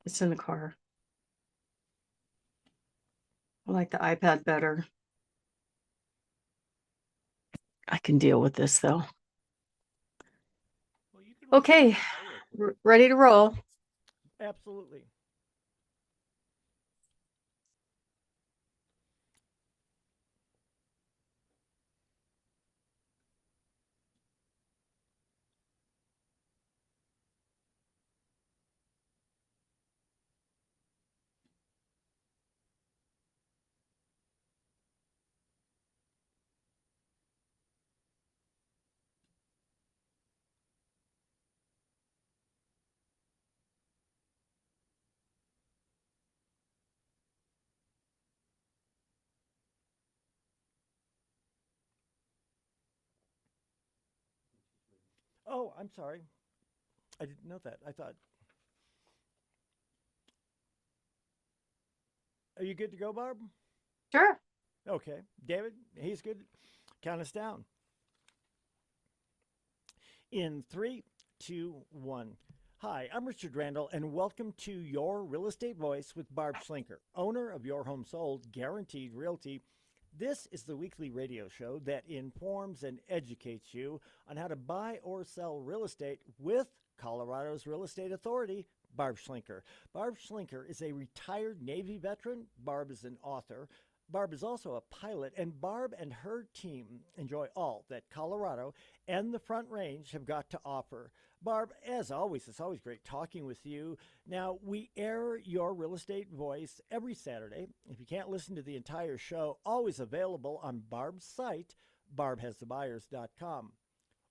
It's in the car. I like the iPad better. I can deal with this though. Well, you can Okay, ready to roll. absolutely. Oh, I'm sorry. I didn't know that. I thought, are you good to go, Barb? Sure. Okay. David, he's good. Count us down. In three, two, one. Hi, I'm Richard Randall, and welcome to Your Real Estate Voice with Barb Schlinker, owner of Your Home Sold, Guaranteed Realty. This is the weekly radio show that informs and educates you on how to buy or sell real estate with Colorado's Real Estate Authority, Barb Schlinker. Barb Schlinker is a retired Navy veteran. Barb is an author. Barb is also a pilot, and Barb and her team enjoy all that Colorado and the Front Range have got to offer. Barb, as always, it's always great talking with you. Now, we air Your Real Estate Voice every Saturday. If you can't listen to the entire show, always available on Barb's site, barbhasthebuyers.com.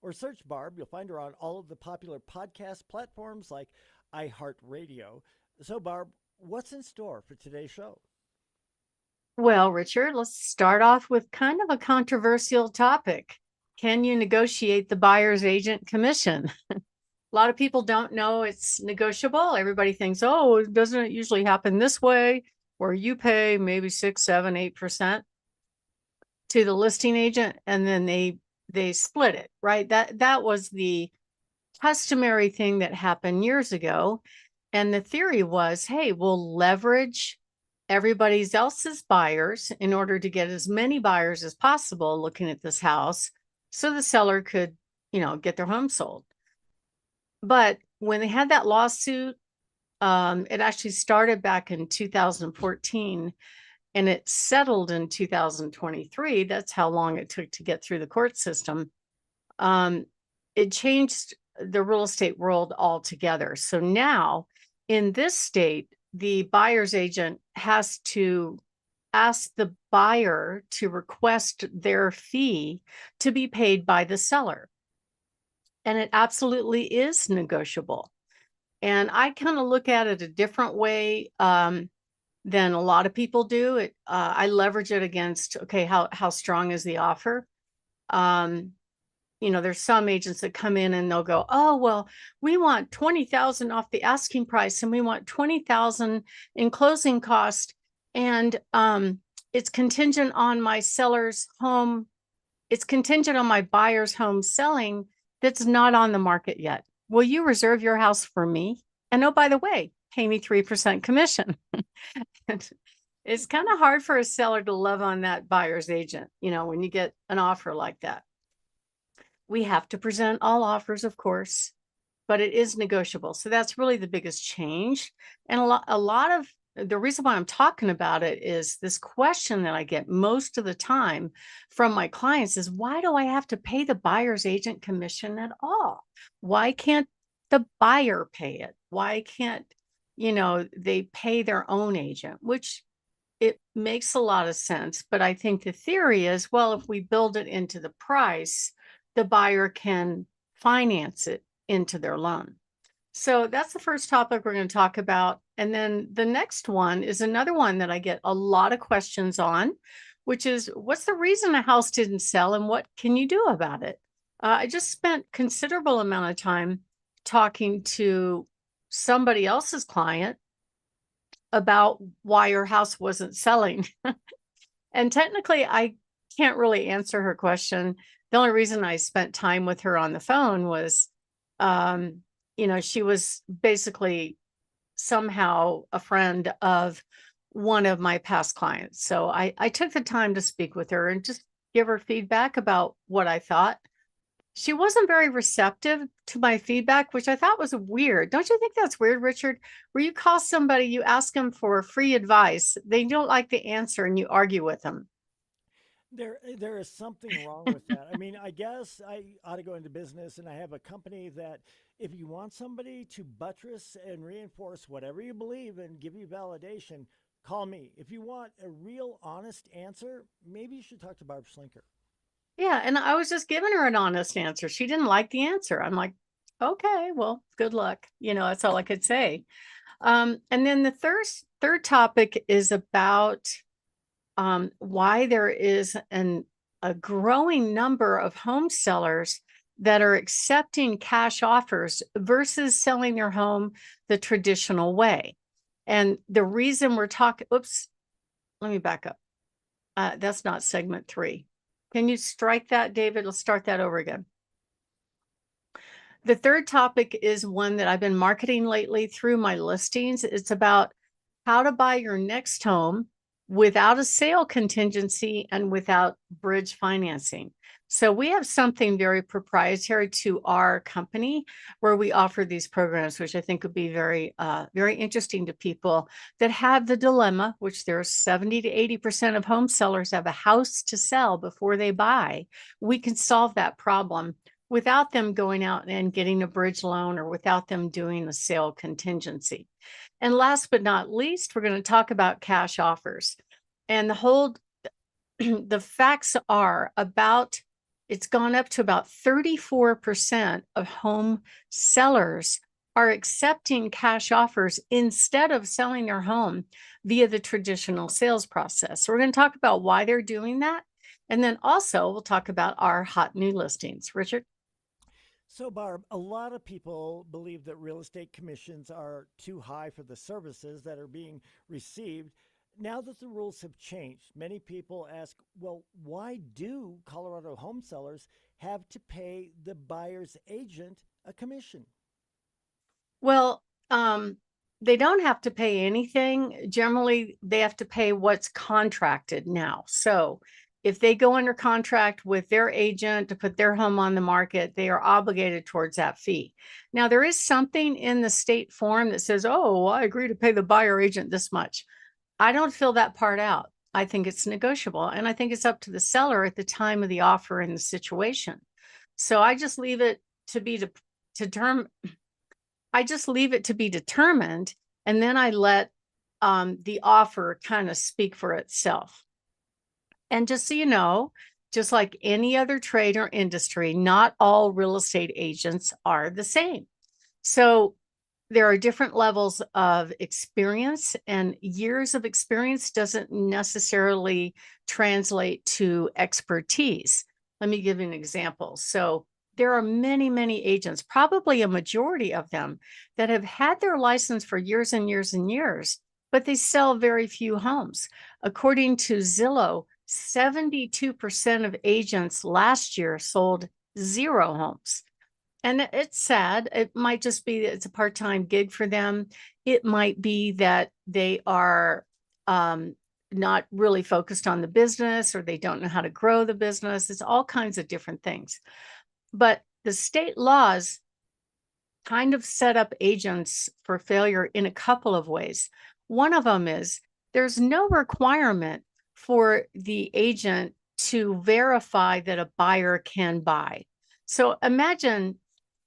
Or search Barb. You'll find her on all of the popular podcast platforms like iHeartRadio. So, Barb, what's in store for today's show? Well, Richard, let's start off with kind of a controversial topic. Can you negotiate the buyer's agent commission? A lot of people don't know it's negotiable. Everybody thinks, oh, doesn't it usually happen this way, where you pay maybe 6, 7, 8% to the listing agent, and then they split it, right? That was the customary thing that happened years ago. And the theory was, hey, we'll leverage everybody else's buyers in order to get as many buyers as possible looking at this house so the seller could, get their home sold. But when they had that lawsuit, it actually started back in 2014 and it settled in 2023. That's how long it took to get through the court system. Um, it changed the real estate world altogether. So now in this state, the buyer's agent has to ask the buyer to request their fee to be paid by the seller. And it absolutely is negotiable. And I kind of look at it a different way than a lot of people do. I leverage it against, okay, how strong is the offer? Um, there's some agents that come in and they'll go, oh, well, we want 20,000 off the asking price and we want 20,000 in closing cost. And it's contingent on my seller's home. It's contingent on my buyer's home selling that's not on the market yet. Will you reserve your house for me? And oh, by the way, pay me 3% commission. It's kind of hard for a seller to love on that buyer's agent, when you get an offer like that. We have to present all offers, of course, but it is negotiable. So that's really the biggest change. And a lot of the reason why I'm talking about it is this question that I get most of the time from my clients is, why do I have to pay the buyer's agent commission at all? Why can't the buyer pay it? Why can't, they pay their own agent, which it makes a lot of sense. But I think the theory is, well, if we build it into the price, the buyer can finance it into their loan. So that's the first topic we're going to talk about. And then the next one is another one that I get a lot of questions on, which is, what's the reason a house didn't sell and what can you do about it? I just spent considerable amount of time talking to somebody else's client about why her house wasn't selling. And technically, I can't really answer her question. The only reason I spent time with her on the phone was, she was basically somehow a friend of one of my past clients. So I took the time to speak with her and just give her feedback about what I thought. She wasn't very receptive to my feedback, which I thought was weird. Don't you think that's weird, Richard? Where you call somebody, you ask them for free advice, they don't like the answer, and you argue with them. There is something wrong with that. I mean, I guess I ought to go into business, and I have a company that if you want somebody to buttress and reinforce whatever you believe and give you validation, call me. If you want a real honest answer, maybe you should talk to Barb Schlinker. Yeah, and I was just giving her an honest answer. She didn't like the answer. I'm like, okay, well, good luck. That's all I could say. And then the third topic is about why there is a growing number of home sellers that are accepting cash offers versus selling their home the traditional way. And the reason we're talking, oops, let me back up. That's not segment 3. Can you strike that, David? Let's start that over again. The third topic is one that I've been marketing lately through my listings. It's about how to buy your next home without a sale contingency and without bridge financing. So we have something very proprietary to our company where we offer these programs, which I think would be very interesting to people that have the dilemma, which there's 70 to 80% of home sellers have a house to sell before they buy. We can solve that problem without them going out and getting a bridge loan or without them doing a sale contingency. And last but not least, we're going to talk about cash offers. And the facts are it's gone up to about 34% of home sellers are accepting cash offers instead of selling their home via the traditional sales process. So we're going to talk about why they're doing that. And then also we'll talk about our hot new listings. Richard? So, Barb, a lot of people believe that real estate commissions are too high for the services that are being received. Now that the rules have changed, many people ask, well, why do Colorado home sellers have to pay the buyer's agent a commission? Well, they don't have to pay anything. Generally, they have to pay what's contracted now. So if they go under contract with their agent to put their home on the market, they are obligated towards that fee. Now, there is something in the state form that says, oh, I agree to pay the buyer agent this much. I don't fill that part out. I think it's negotiable. And I think it's up to the seller at the time of the offer and the situation. So I just leave it to be determined. I just leave it to be determined, and then I let the offer kind of speak for itself. And just so you know, just like any other trade or industry, not all real estate agents are the same. So there are different levels of experience, and years of experience doesn't necessarily translate to expertise. Let me give you an example. So there are many, many agents, probably a majority of them, that have had their license for years and years and years, but they sell very few homes. According to Zillow, 72% of agents last year sold 0 homes. And it's sad. It might just be that it's a part-time gig for them. It might be that they are not really focused on the business, or they don't know how to grow the business. It's all kinds of different things. But the state laws kind of set up agents for failure in a couple of ways. One of them is there's no requirement for the agent to verify that a buyer can buy. So imagine,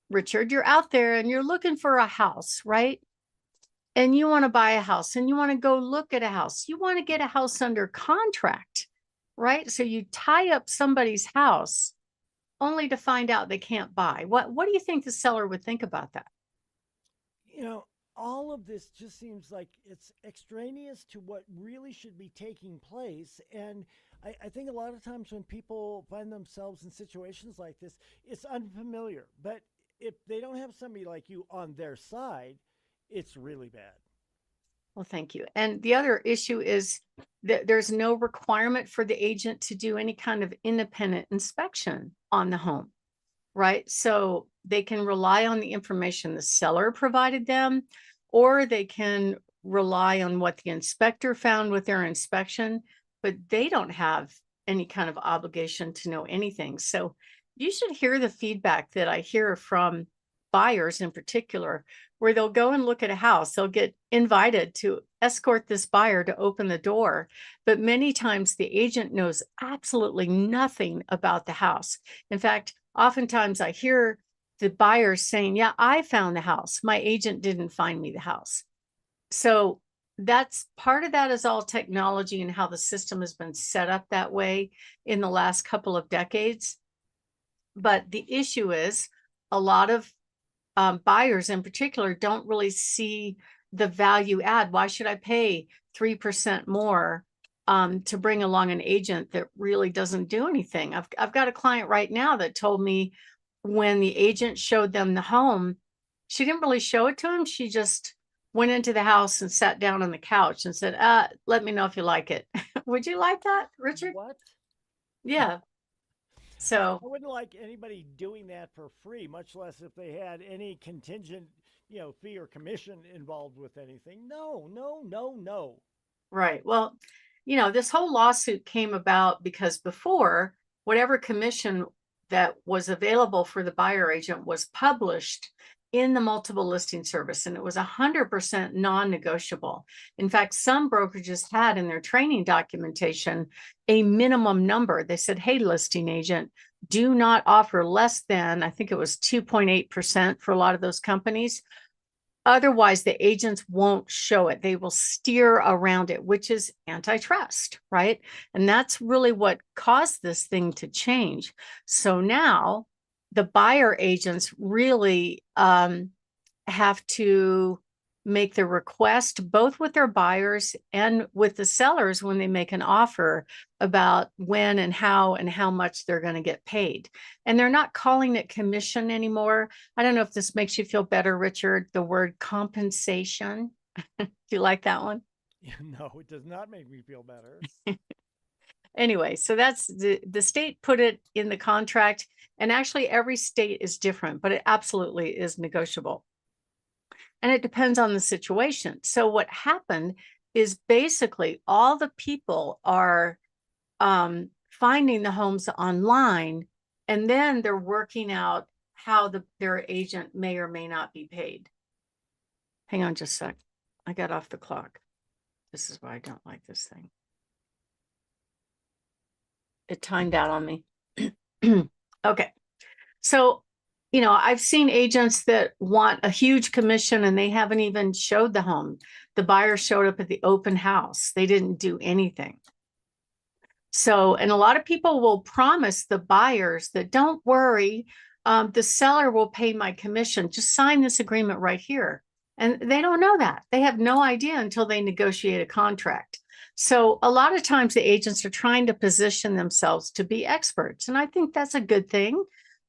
Richard, you're out there and you're looking for a house, right? And you want to buy a house and you want to go look at a house. You want to get a house under contract, right? So you tie up somebody's house only to find out they can't buy. What do you think the seller would think about that? You know, all of this just seems like it's extraneous to what really should be taking place. And I think a lot of times when people find themselves in situations like this, it's unfamiliar. But if they don't have somebody like you on their side, it's really bad. Well, thank you. And the other issue is that there's no requirement for the agent to do any kind of independent inspection on the home, right? So they can rely on the information the seller provided them, or they can rely on what the inspector found with their inspection, but they don't have any kind of obligation to know anything. So you should hear the feedback that I hear from buyers in particular, where they'll go and look at a house. They'll get invited to escort this buyer to open the door, but many times the agent knows absolutely nothing about the house. In fact, oftentimes I hear the buyers saying, yeah, I found the house. My agent didn't find me the house. So that's part of that is all technology and how the system has been set up that way in the last couple of decades. But the issue is a lot of buyers in particular don't really see the value add. Why should I pay 3% more to bring along an agent that really doesn't do anything? I've got a client right now that told me when the agent showed them the home, she didn't really show it to him. She just went into the house and sat down on the couch and said, let me know if you like it. Would you like that, Richard? What? Yeah. So I wouldn't like anybody doing that for free, much less if they had any contingent, fee or commission involved with anything. No, no, no, no. right. Well, this whole lawsuit came about because before, whatever commission that was available for the buyer agent was published in the multiple listing service, and it was 100% non-negotiable. In fact, some brokerages had in their training documentation a minimum number. They said, hey, listing agent, do not offer less than, I think it was 2.8% for a lot of those companies. Otherwise, the agents won't show it. They will steer around it, which is antitrust, right? And that's really what caused this thing to change. So now the buyer agents really have to make the request both with their buyers and with the sellers when they make an offer about when and how much they're going to get paid. And they're not calling it commission anymore. I don't know if this makes you feel better, Richard, the word compensation. Do you like that one? No, it does not make me feel better. Anyway, so that's the state put it in the contract, and actually every state is different, but it absolutely is negotiable. And it depends on the situation. So what happened is basically all the people are finding the homes online, and then they're working out how their agent may or may not be paid. Hang on just a sec. I got off the clock. This is why I don't like this thing. It timed out on me. Okay. So, I've seen agents that want a huge commission and they haven't even showed the home. The buyer showed up at the open house. They didn't do anything. So, and a lot of people will promise the buyers that don't worry, the seller will pay my commission. Just sign this agreement right here. And they don't know that. They have no idea until they negotiate a contract. So a lot of times the agents are trying to position themselves to be experts. And I think that's a good thing.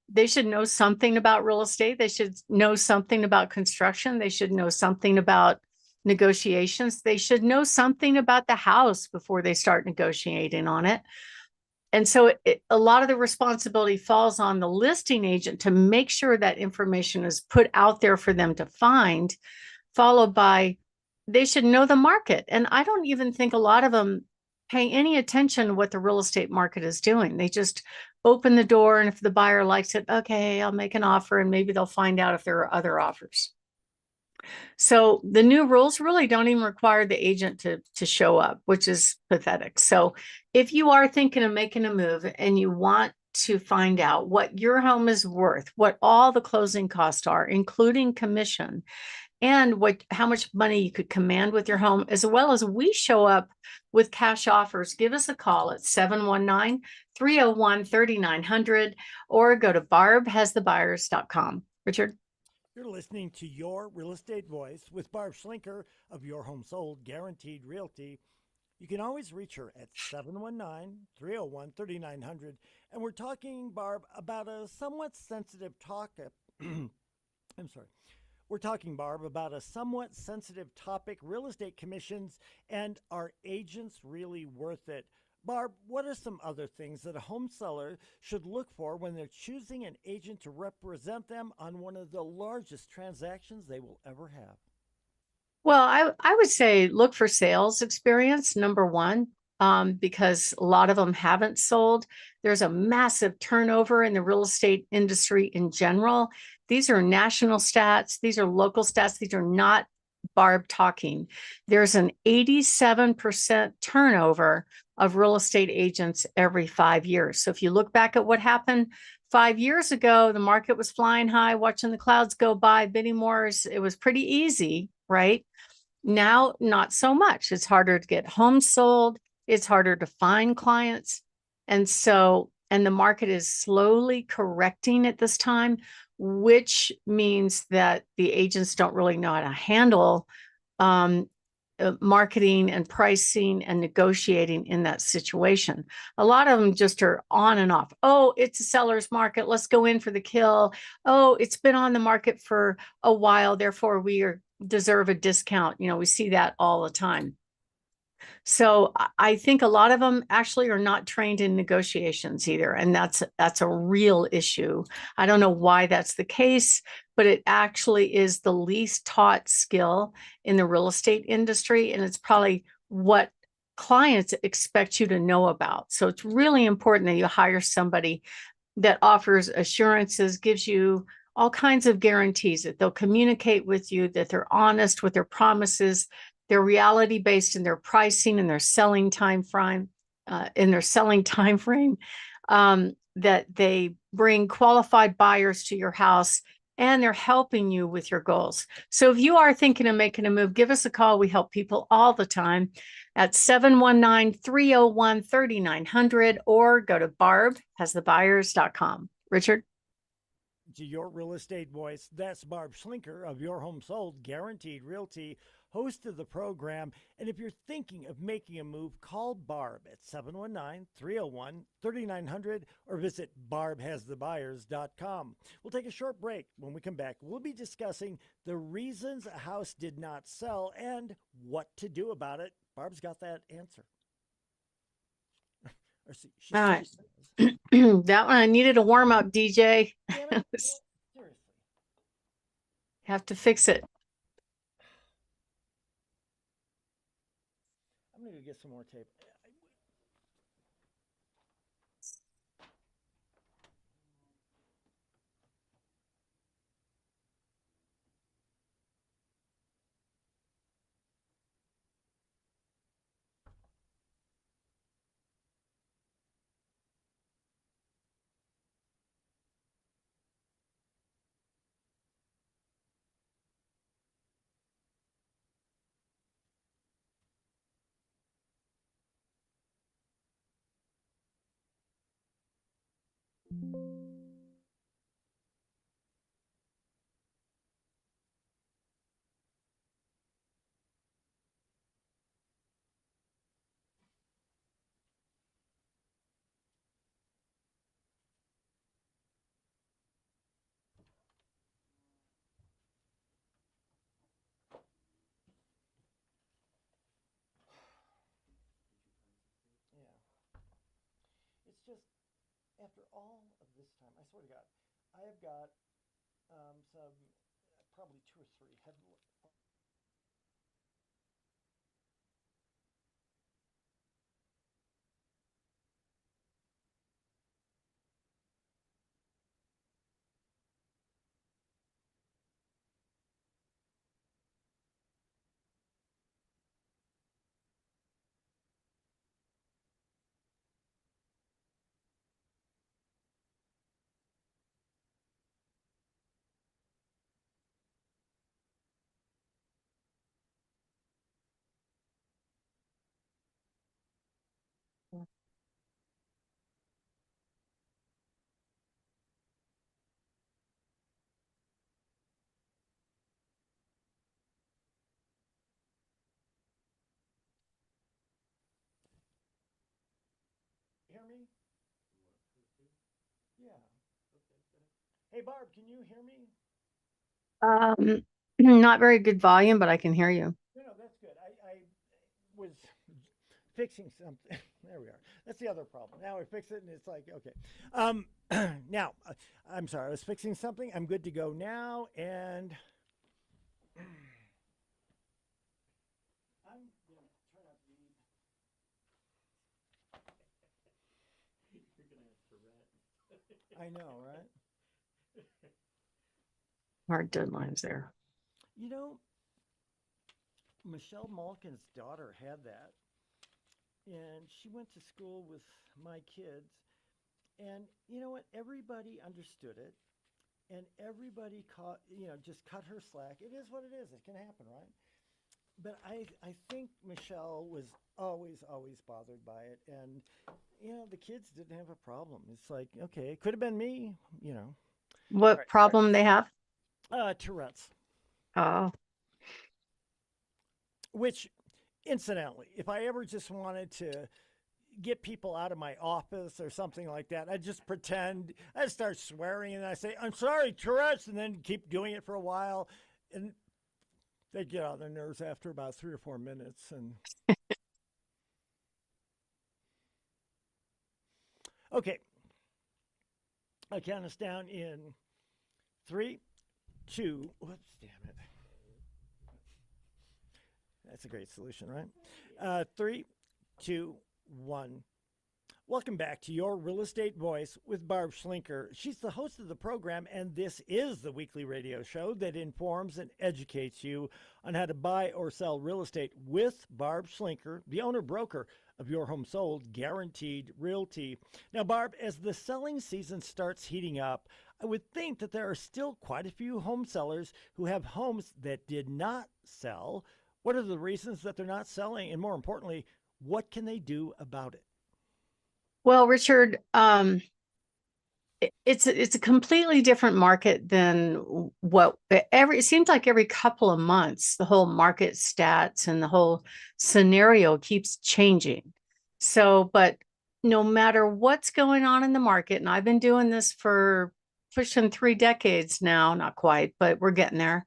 They should know something about real estate. They should know something about construction. They should know something about negotiations. They should know something about the house before they start negotiating on it. And so a lot of the responsibility falls on the listing agent to make sure that information is put out there for them to find, followed by they should know the market. And I don't even think a lot of them pay any attention to what the real estate market is doing. They just open the door, and if the buyer likes it, okay, I'll make an offer, and maybe they'll find out if there are other offers. So the new rules really don't even require the agent to show up, which is pathetic. So if you are thinking of making a move and you want to find out what your home is worth, what all the closing costs are, including commission, and how much money you could command with your home, as well as we show up with cash offers, give us a call at 719-301-3900 or go to barbhasthebuyers.com. Richard? You're listening to Your Real Estate Voice with Barb Schlinker of Your Home Sold Guaranteed Realty. You can always reach her at 719-301-3900. And we're talking, Barb, about a somewhat sensitive topic. I'm sorry. We're talking, Barb, about a somewhat sensitive topic, real estate commissions, and are agents really worth it? Barb, what are some other things that a home seller should look for when they're choosing an agent to represent them on one of the largest transactions they will ever have? Well, I would say look for sales experience, number one, because a lot of them haven't sold. There's a massive turnover in the real estate industry in general. These are national stats, these are local stats, these are not Barb talking. There's an 87% turnover of real estate agents every 5 years. So if you look back at what happened 5 years ago, the market was flying high, watching the clouds go by, bidding wars. It was pretty easy, right? Now, not so much. It's harder to get homes sold. It's harder to find clients. And the market is slowly correcting at this time, which means that the agents don't really know how to handle um, marketing and pricing and negotiating in that situation. A lot of them just are on and off. Oh, it's a seller's market. Let's go in for the kill. Oh, it's been on the market for a while. Therefore, deserve a discount. We see that all the time. So I think a lot of them actually are not trained in negotiations either, and that's a real issue. I don't know why that's the case, but it actually is the least taught skill in the real estate industry, and it's probably what clients expect you to know about. So it's really important that you hire somebody that offers assurances, gives you all kinds of guarantees that they'll communicate with you, that they're honest with their promises, they're reality based in their pricing and their selling time frame, that they bring qualified buyers to your house and they're helping you with your goals. So if you are thinking of making a move, give us a call. We help people all the time at 719-301-3900 or go to barbhasthebuyers.com. Richard? To your real estate voice, that's Barb Schlinker of Your Home Sold Guaranteed Realty, host of the program. And if you're thinking of making a move, call Barb at 719 301 3900 or visit barbhasthebuyers.com. We'll take a short break. When we come back, we'll be discussing the reasons a house did not sell and what to do about it. Barb's got that answer. All right. That one I needed a warm up, DJ. Damn it. Seriously. Have to fix it. I'm going to get some more tape. Yeah. It's just after all of this time, I swear to God, I have got some probably two or three head. Hear me? Yeah. Hey, Barb, can you hear me? Not very good volume, but I can hear you. No, that's good. I was fixing something. There we are. That's the other problem. Now I fix it, and it's like, okay. Now, I'm sorry. I was fixing something. I'm good to go now, and I know, right? Hard deadlines there. You know, Michelle Malkin's daughter had that, and she went to school with my kids. And you know what? Everybody understood it, and everybody caught, just cut her slack. It is what it is. It can happen, right? But I think Michelle was always bothered by it, and the kids didn't have a problem. It's like, okay, it could have been me, All What right, sorry. problem they have? Tourette's, Oh, which, incidentally, if I ever just wanted to get people out of my office or something like that, I just pretend, I start swearing and I say, I'm sorry, Tourette's, and then keep doing it for a while. And they get on their nerves after about 3 or 4 minutes. And okay, I count us down in three, two, whoops, damn it. That's a great solution, right? Three, two, one. Welcome back to Your Real Estate Voice with Barb Schlinker. She's the host of the program, and this is the weekly radio show that informs and educates you on how to buy or sell real estate with Barb Schlinker, the owner broker of Your Home Sold Guaranteed Realty. Now, Barb, as the selling season starts heating up, I would think that there are still quite a few home sellers who have homes that did not sell. What are the reasons that they're not selling? And more importantly, what can they do about it? well, Richard, it's a completely different market than what it seems like every couple of months, the whole market stats and the whole scenario keeps changing. So, but no matter what's going on in the market, and I've been doing this for pushing 3 decades now, not quite, but we're getting there.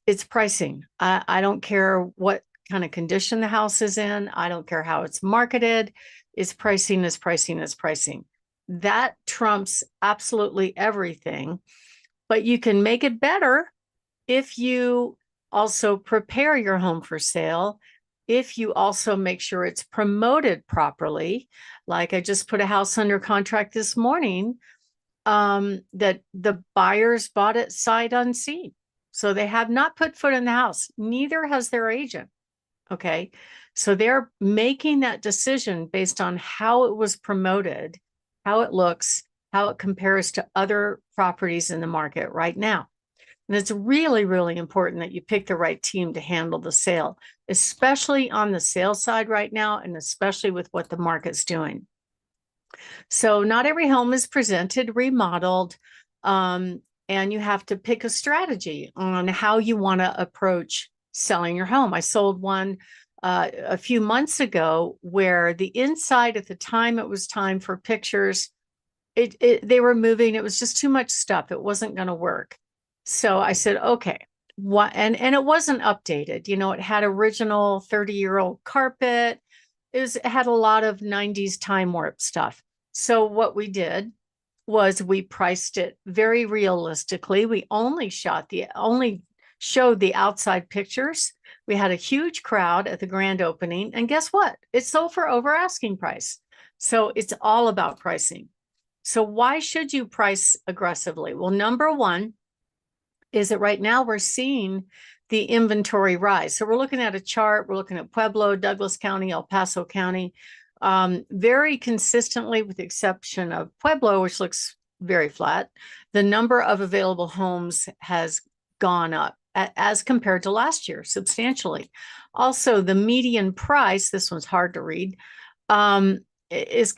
It's pricing. I don't care what kind of condition the house is in. I don't care how it's marketed. It's pricing, is pricing, is pricing. That trumps absolutely everything. But you can make it better if you also prepare your home for sale, if you also make sure it's promoted properly. Like I just put a house under contract this morning, that the buyers bought it sight unseen. So they have not put foot in the house. Neither has their agent. Okay. So they're making that decision based on how it was promoted, how it looks, how it compares to other properties in the market right now. And it's really, really important that you pick the right team to handle the sale, especially on the sales side right now, and especially with what the market's doing. So not every home is presented remodeled, and you have to pick a strategy on how you want to approach selling your home. I sold one a few months ago where the inside, at the time it was time for pictures, they were moving. It was just too much stuff. It wasn't going to work. So I said, okay, what? And it wasn't updated. It had original 30-year-old carpet. It had a lot of 90s time warp stuff. So what we did was we priced it very realistically. We only showed the outside pictures. We had a huge crowd at the grand opening, and guess what? It sold for over asking price. So it's all about pricing. So why should you price aggressively? Well, number one is that right now we're seeing the inventory rise. So we're looking at a chart. We're looking at Pueblo, Douglas County, El Paso County, very consistently, with the exception of Pueblo, which looks very flat. The number of available homes has gone up as compared to last year substantially. Also, the median price, this one's hard to read, it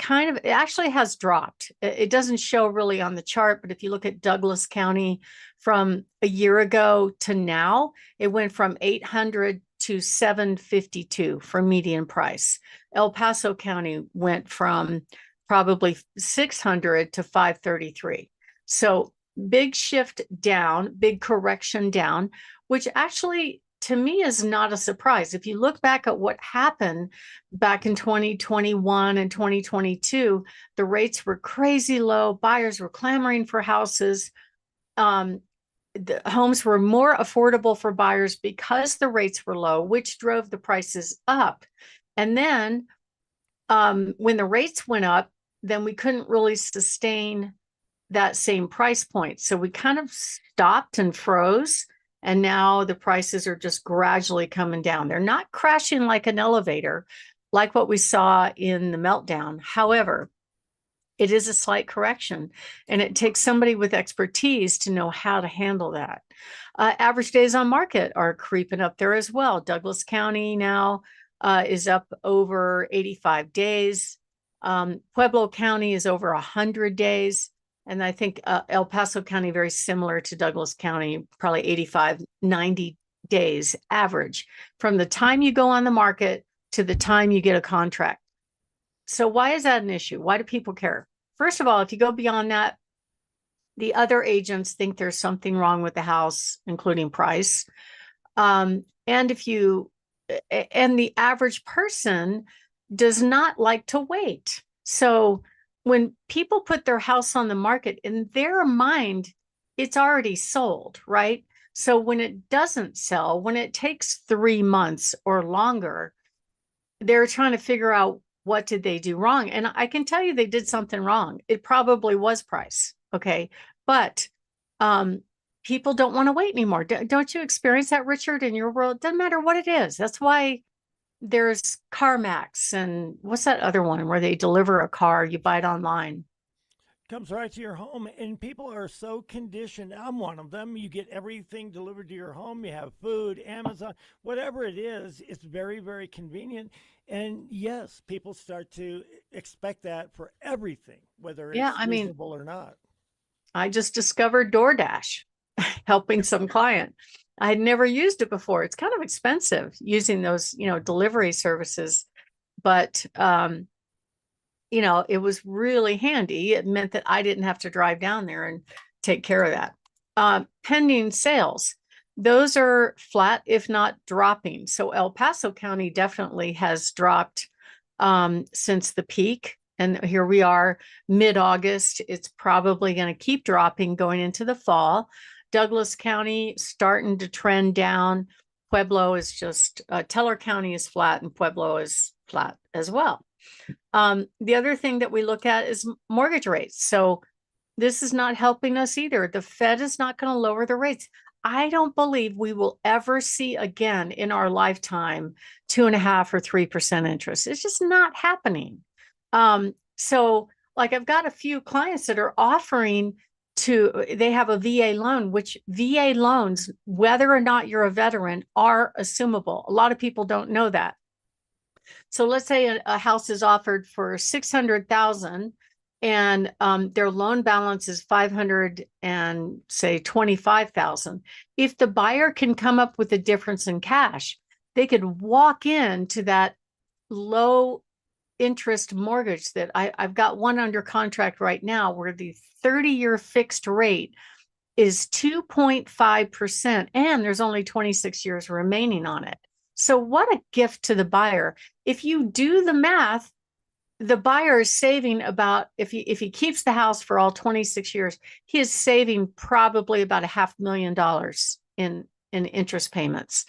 actually has dropped. It doesn't show really on the chart, but if you look at Douglas County from a year ago to now, it went from 800 to 752 for median price. El Paso County went from probably 600 to 533. So big shift down, big correction down, which actually to me is not a surprise. If you look back at what happened back in 2021 and 2022, the rates were crazy low. Buyers were clamoring for houses. The homes were more affordable for buyers because the rates were low, which drove the prices up. And then when the rates went up, then we couldn't really sustain that same price point. So we kind of stopped and froze. And now the prices are just gradually coming down. They're not crashing like an elevator, like what we saw in the meltdown. However, it is a slight correction, and it takes somebody with expertise to know how to handle that. Average days on market are creeping up there as well. Douglas County now is up over 85 days. Pueblo County is over 100 days. And I think El Paso County, very similar to Douglas County, probably 85, 90 days average from the time you go on the market to the time you get a contract. So why is that an issue? Why do people care? First of all, if you go beyond that, the other agents think there's something wrong with the house, including price. And the average person does not like to wait. So when people put their house on the market, in their mind, it's already sold, right? So when it doesn't sell, when it takes 3 months or longer, they're trying to figure out, what did they do wrong? And I can tell you they did something wrong. It probably was price. Okay. But people don't want to wait anymore. Don't you experience that, Richard, in your world? Doesn't matter what it is. That's why there's CarMax and what's that other one where they deliver a car, you buy it online. Comes right to your home, and people are so conditioned. I'm one of them. You get everything delivered to your home. You have food, Amazon, whatever it is. It's very, very convenient. And yes, people start to expect that for everything, whether Yeah, it's I mean, reasonable or not. I just discovered DoorDash helping some client. I had never used it before. It's kind of expensive using those, delivery services, but it was really handy. It meant that I didn't have to drive down there and take care of that. Pending sales, those are flat, if not dropping. So El Paso County definitely has dropped since the peak. And here we are mid-August. It's probably going to keep dropping going into the fall. Douglas County starting to trend down. Pueblo is just, Teller County is flat and Pueblo is flat as well. The other thing that we look at is mortgage rates. So this is not helping us either. The Fed is not going to lower the rates. I don't believe we will ever see again in our lifetime 2.5 or 3% interest. It's just not happening. So like I've got a few clients that are offering they have a VA loan, which VA loans, whether or not you're a veteran, are assumable. A lot of people don't know that. So let's say a house is offered for 600,000 and their loan balance is 500 and say 25,000. If the buyer can come up with the difference in cash, they could walk into that low interest mortgage that I've got one under contract right now where the 30-year fixed rate is 2.5%, and there's only 26 years remaining on it. So what a gift to the buyer. If you do the math, the buyer is saving about, if he keeps the house for all 26 years, he is saving probably about $500,000 in interest payments.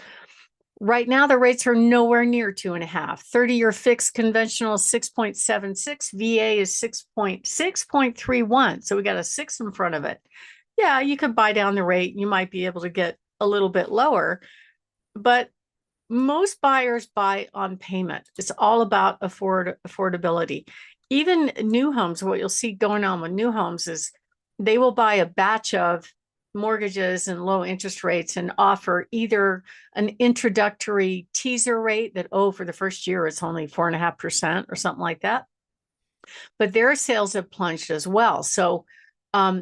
Right now, the rates are nowhere near 2.5. 30-year fixed conventional 6.76. VA is 6.31. So we got a 6 in front of it. Yeah, you could buy down the rate. You might be able to get a little bit lower, but most buyers buy on payment. It's all about affordability. Even new homes, what you'll see going on with new homes is they will buy a batch of mortgages and low interest rates and offer either an introductory teaser rate that, for the first year, it's only 4.5% or something like that. But their sales have plunged as well. So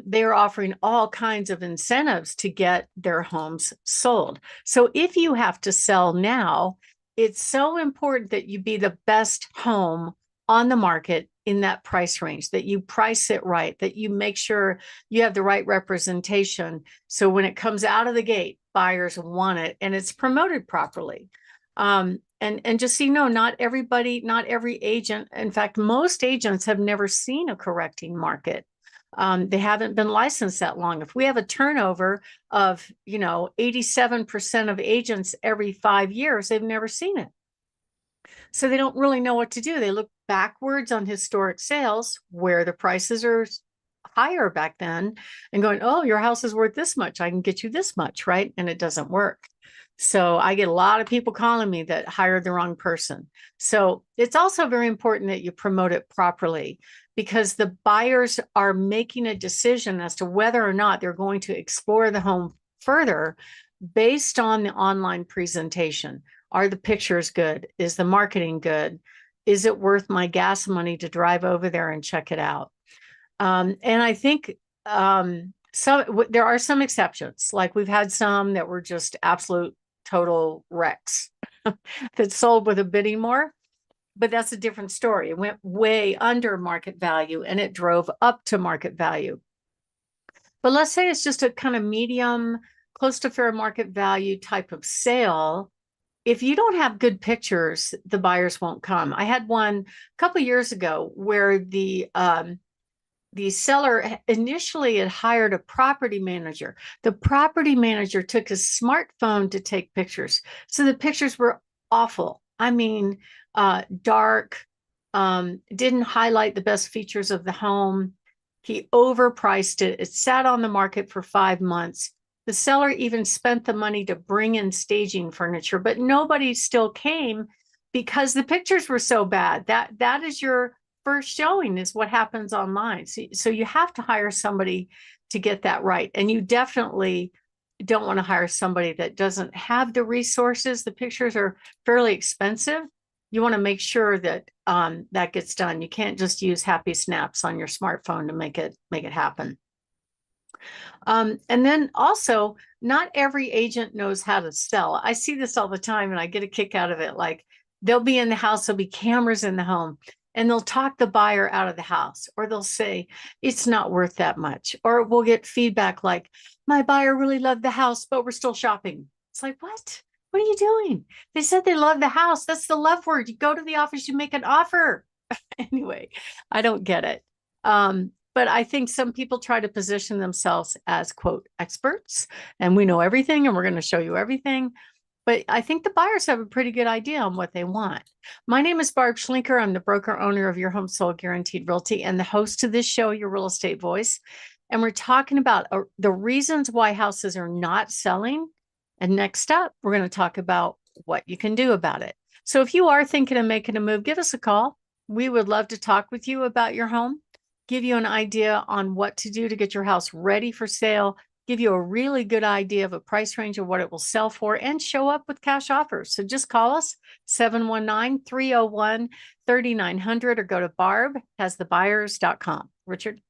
they're offering all kinds of incentives to get their homes sold. So if you have to sell now, it's so important that you be the best home on the market in that price range, that you price it right, that you make sure you have the right representation. So when it comes out of the gate, buyers want it and it's promoted properly. And just so you know, not every agent, in fact, most agents have never seen a correcting market. They haven't been licensed that long. If we have a turnover of, 87% of agents every 5 years, they've never seen it. So they don't really know what to do. They look backwards on historic sales where the prices are higher back then and going, oh, your house is worth this much. I can get you this much, right? And it doesn't work. So I get a lot of people calling me that hired the wrong person. So it's also very important that you promote it properly because the buyers are making a decision as to whether or not they're going to explore the home further based on the online presentation. Are the pictures good? Is the marketing good? Is it worth my gas money to drive over there and check it out? And I think there are some exceptions. Like we've had some that were just absolute total wrecks that sold with a bidding more, but that's a different story. It went way under market value and it drove up to market value. But let's say it's just a kind of medium, close to fair market value type of sale. If you don't have good pictures, the buyers won't come. I had one a couple of years ago where the seller initially had hired a property manager. The property manager took his smartphone to take pictures. So the pictures were awful. I mean, dark, didn't highlight the best features of the home. He overpriced it. It sat on the market for 5 months. The seller even spent the money to bring in staging furniture, but nobody still came because the pictures were so bad. That is your first showing is what happens online. So you have to hire somebody to get that right. And you definitely don't want to hire somebody that doesn't have the resources. The pictures are fairly expensive. You want to make sure that that gets done. You can't just use happy snaps on your smartphone to make it happen. And then also, not every agent knows how to sell. I see this all the time and I get a kick out of it. Like they'll be in the house, there'll be cameras in the home, and they'll talk the buyer out of the house, or they'll say, it's not worth that much. Or we'll get feedback like, my buyer really loved the house, but we're still shopping. It's like, what? What are you doing? They said they love the house. That's the love word. You go to the office, you make an offer. Anyway, I don't get it. But I think some people try to position themselves as, quote, experts, and we know everything and we're going to show you everything. But I think the buyers have a pretty good idea on what they want. My name is Barb Schlinker. I'm the broker owner of Your Home Sold Guaranteed Realty and the host of this show, Your Real Estate Voice. And we're talking about the reasons why houses are not selling. And next up, we're going to talk about what you can do about it. So if you are thinking of making a move, give us a call. We would love to talk with you about your home, give you an idea on what to do to get your house ready for sale, give you a really good idea of a price range of what it will sell for, and show up with cash offers. So just call us 719-301-3900 or go to barbhasthebuyers.com. Richard?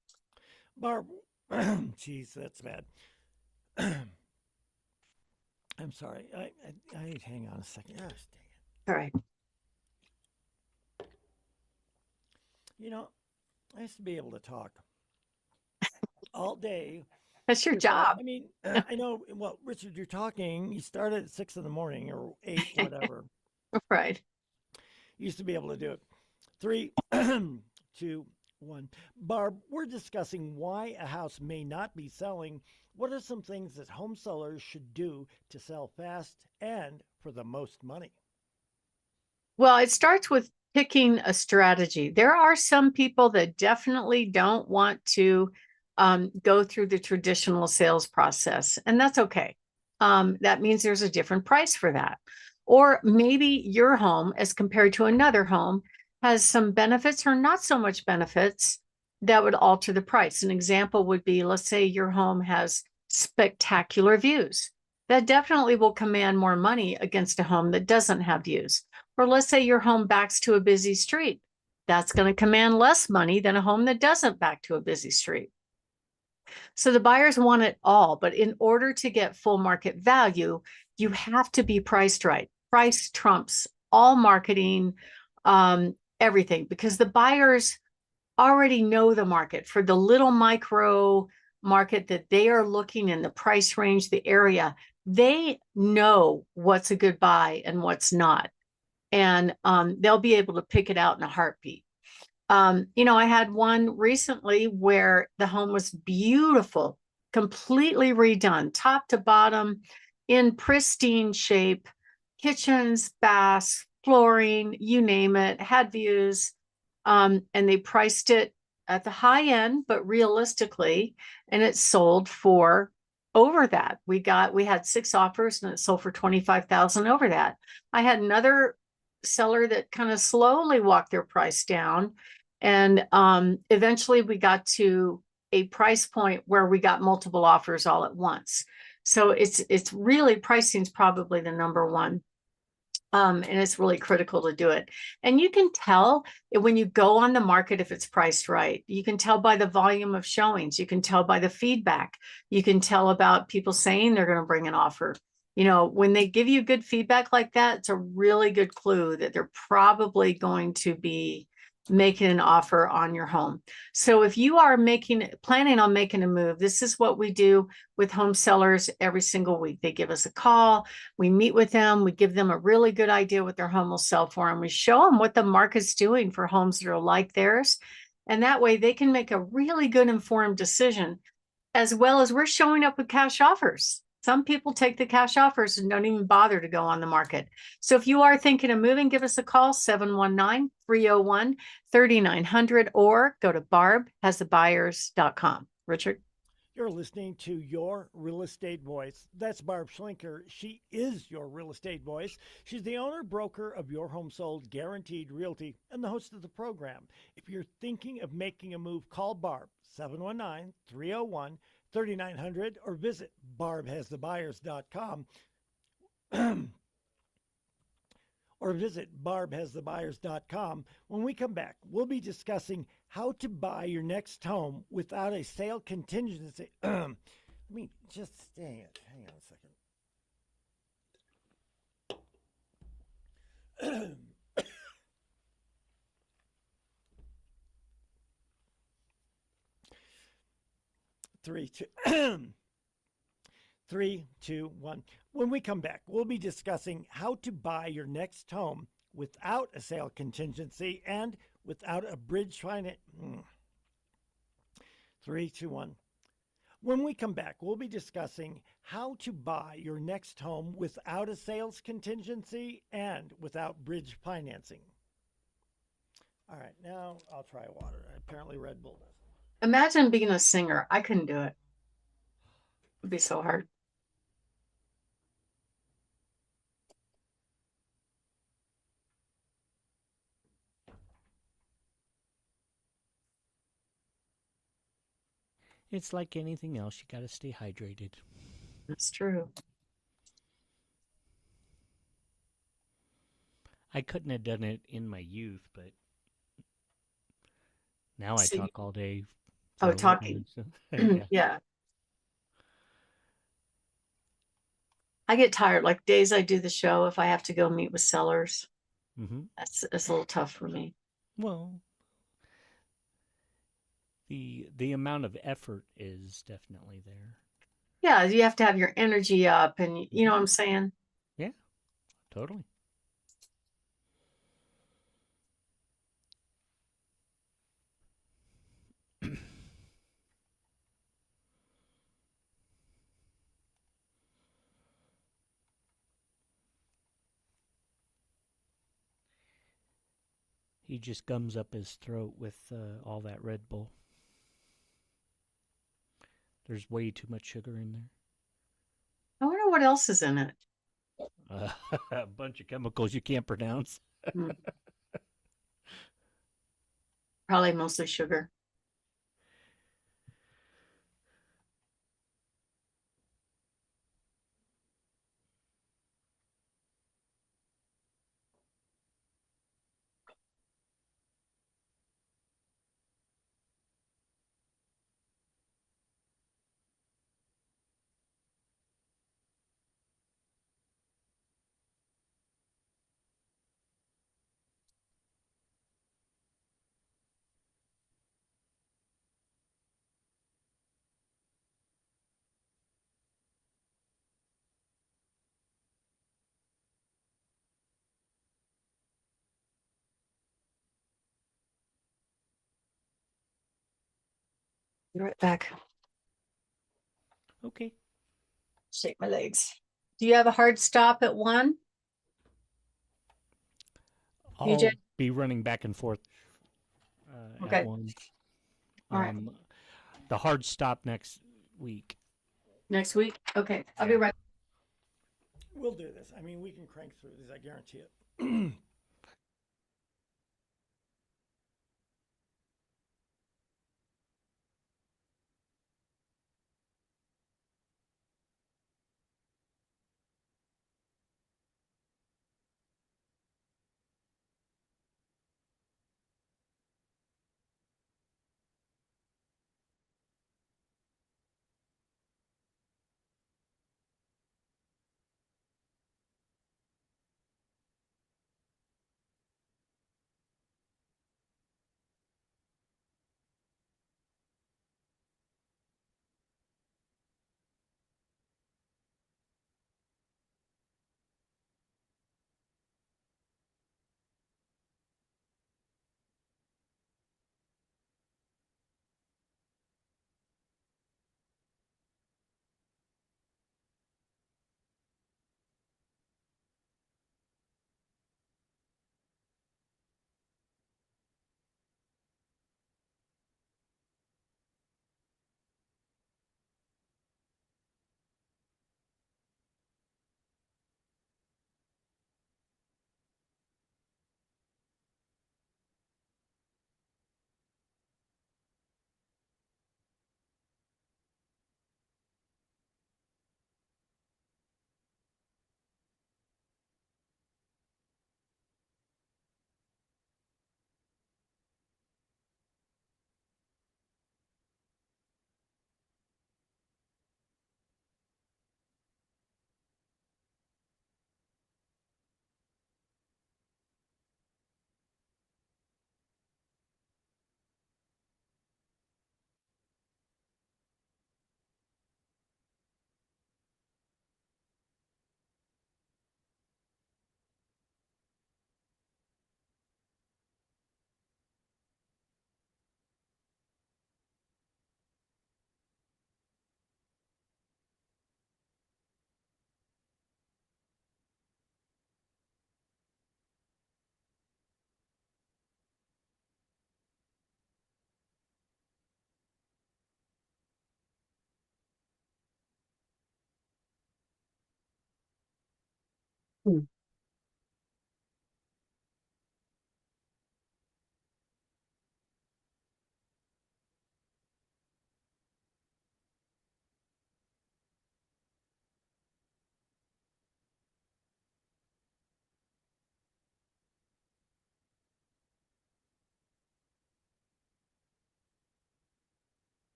Barb, geez, that's bad. I'm sorry. I hang on a second. Gosh, dang it. All right. You know, I used to be able to talk all day. That's your job. I mean, I know. Well, Richard, you're talking. You started at 6 in the morning or 8, whatever. Right. Used to be able to do it. 3, 2, 1. Barb, we're discussing why a house may not be selling. What are some things that home sellers should do to sell fast and for the most money? Well, it starts with picking a strategy. There are some people that definitely don't want to go through the traditional sales process, and that's okay. That means there's a different price for that. Or maybe your home, as compared to another home, has some benefits or not so much benefits that would alter the price. An example would be, let's say your home has spectacular views. That definitely will command more money against a home that doesn't have views. Or let's say your home backs to a busy street. That's going to command less money than a home that doesn't back to a busy street. So the buyers want it all, but in order to get full market value, you have to be priced right. Price trumps all marketing, everything, because the buyers already know the market for the little micro market that they are looking in, the price range, the area. They know what's a good buy and what's not. And they'll be able to pick it out in a heartbeat. I had one recently where the home was beautiful, completely redone, top to bottom, in pristine shape, kitchens, baths, flooring, you name it, had views. and they priced it at the high end, but realistically, and it sold for over that. We had 6 offers and it sold for 25,000 over that. I had another seller that kind of slowly walked their price down. And eventually we got to a price point where we got multiple offers all at once. So it's really, pricing is probably the number one. And it's really critical to do it. And you can tell when you go on the market if it's priced right. You can tell by the volume of showings. You can tell by the feedback. You can tell about people saying they're going to bring an offer. When they give you good feedback like that, it's a really good clue that they're probably going to be making an offer on your home. So if you are planning on making a move, this is what we do with home sellers every single week. They give us a call. We meet with them. We give them a really good idea what their home will sell for, and we show them what the market's doing for homes that are like theirs. And that way they can make a really good informed decision, as well as we're showing up with cash offers. Some people take the cash offers and don't even bother to go on the market. So if you are thinking of moving, give us a call, 719-301-3900, or go to barbhasthebuyers.com. Richard? You're listening to Your Real Estate Voice. That's Barb Schlinker. She is your real estate voice. She's the owner broker of Your Home Sold Guaranteed Realty and the host of the program. If you're thinking of making a move, call Barb, 719-301-3900, or visit barbhasthebuyers.com. or visit barbhasthebuyers.com. When we come back, we'll be discussing how to buy your next home without a sale contingency. Let me just hang on a second. 3, 2, 3, 2, 1. When we come back, we'll be discussing how to buy your next home without a sale contingency and without a bridge finance. 3, 2, 1. When we come back, we'll be discussing how to buy your next home without a sales contingency and without bridge financing. All right, now I'll try water. Apparently Red Bull does. Imagine being a singer. I couldn't do it. It would be so hard. It's like anything else. You got to stay hydrated. That's true. I couldn't have done it in my youth, but now I So talk all day. Oh, talking. Yeah. Yeah. I get tired. Like days I do the show, if I have to go meet with sellers, Mm-hmm. that's a little tough for me. Well, the amount of effort is definitely there. Yeah, you have to have your energy up, and you know what I'm saying? Yeah, totally. He just gums up his throat with all that Red Bull. There's way too much sugar in there. I wonder what else is in it. A bunch of chemicals you can't pronounce. Probably mostly sugar. Be right back. Okay. Shake my legs. Do you have a hard stop at 1? I'll BJ? be running back and forth Okay. at once. All right. The hard stop next week. Next week? Okay. I'll be right. We'll do this. I mean, we can crank through this, I guarantee it. Hmm.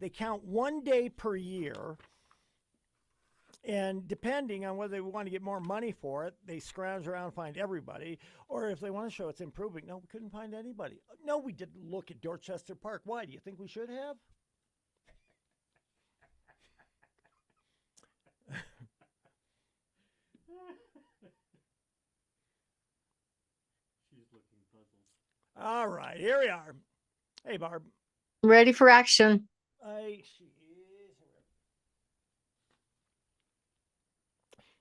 They count 1 day per year. And depending on whether they want to get more money for it, they scrounge around and find everybody. Or if they want to show it's improving, no, we couldn't find anybody. No, we didn't look at Dorchester Park. Why? Do you think we should have? She's looking puzzled. All right, here we are. Hey, Barb. Ready for action. She is.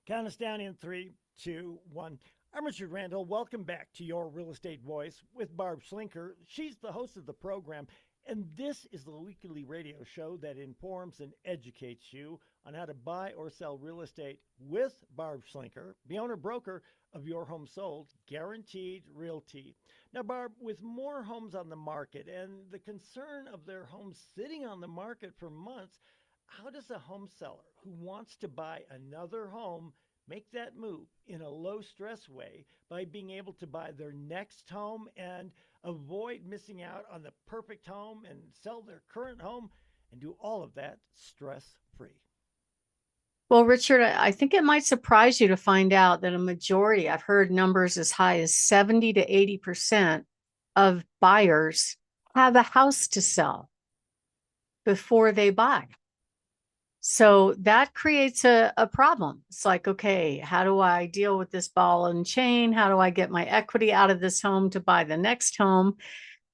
Count us down in 3, 2, 1. I'm Richard Randall. Welcome back to Your Real Estate Voice with Barb Schlinker. She's the host of the program, and this is the weekly radio show that informs and educates you on how to buy or sell real estate with Barb Schlinker, the owner-broker of Your Home Sold, Guaranteed Realty. Now, Barb, with more homes on the market and the concern of their homes sitting on the market for months, how does a home seller who wants to buy another home make that move in a low stress way by being able to buy their next home and avoid missing out on the perfect home and sell their current home and do all of that stress free? Well, Richard, I think it might surprise you to find out that a majority, I've heard numbers as high as 70 to 80% of buyers have a house to sell before they buy. So that creates a problem. It's like, okay, how do I deal with this ball and chain? How do I get my equity out of this home to buy the next home?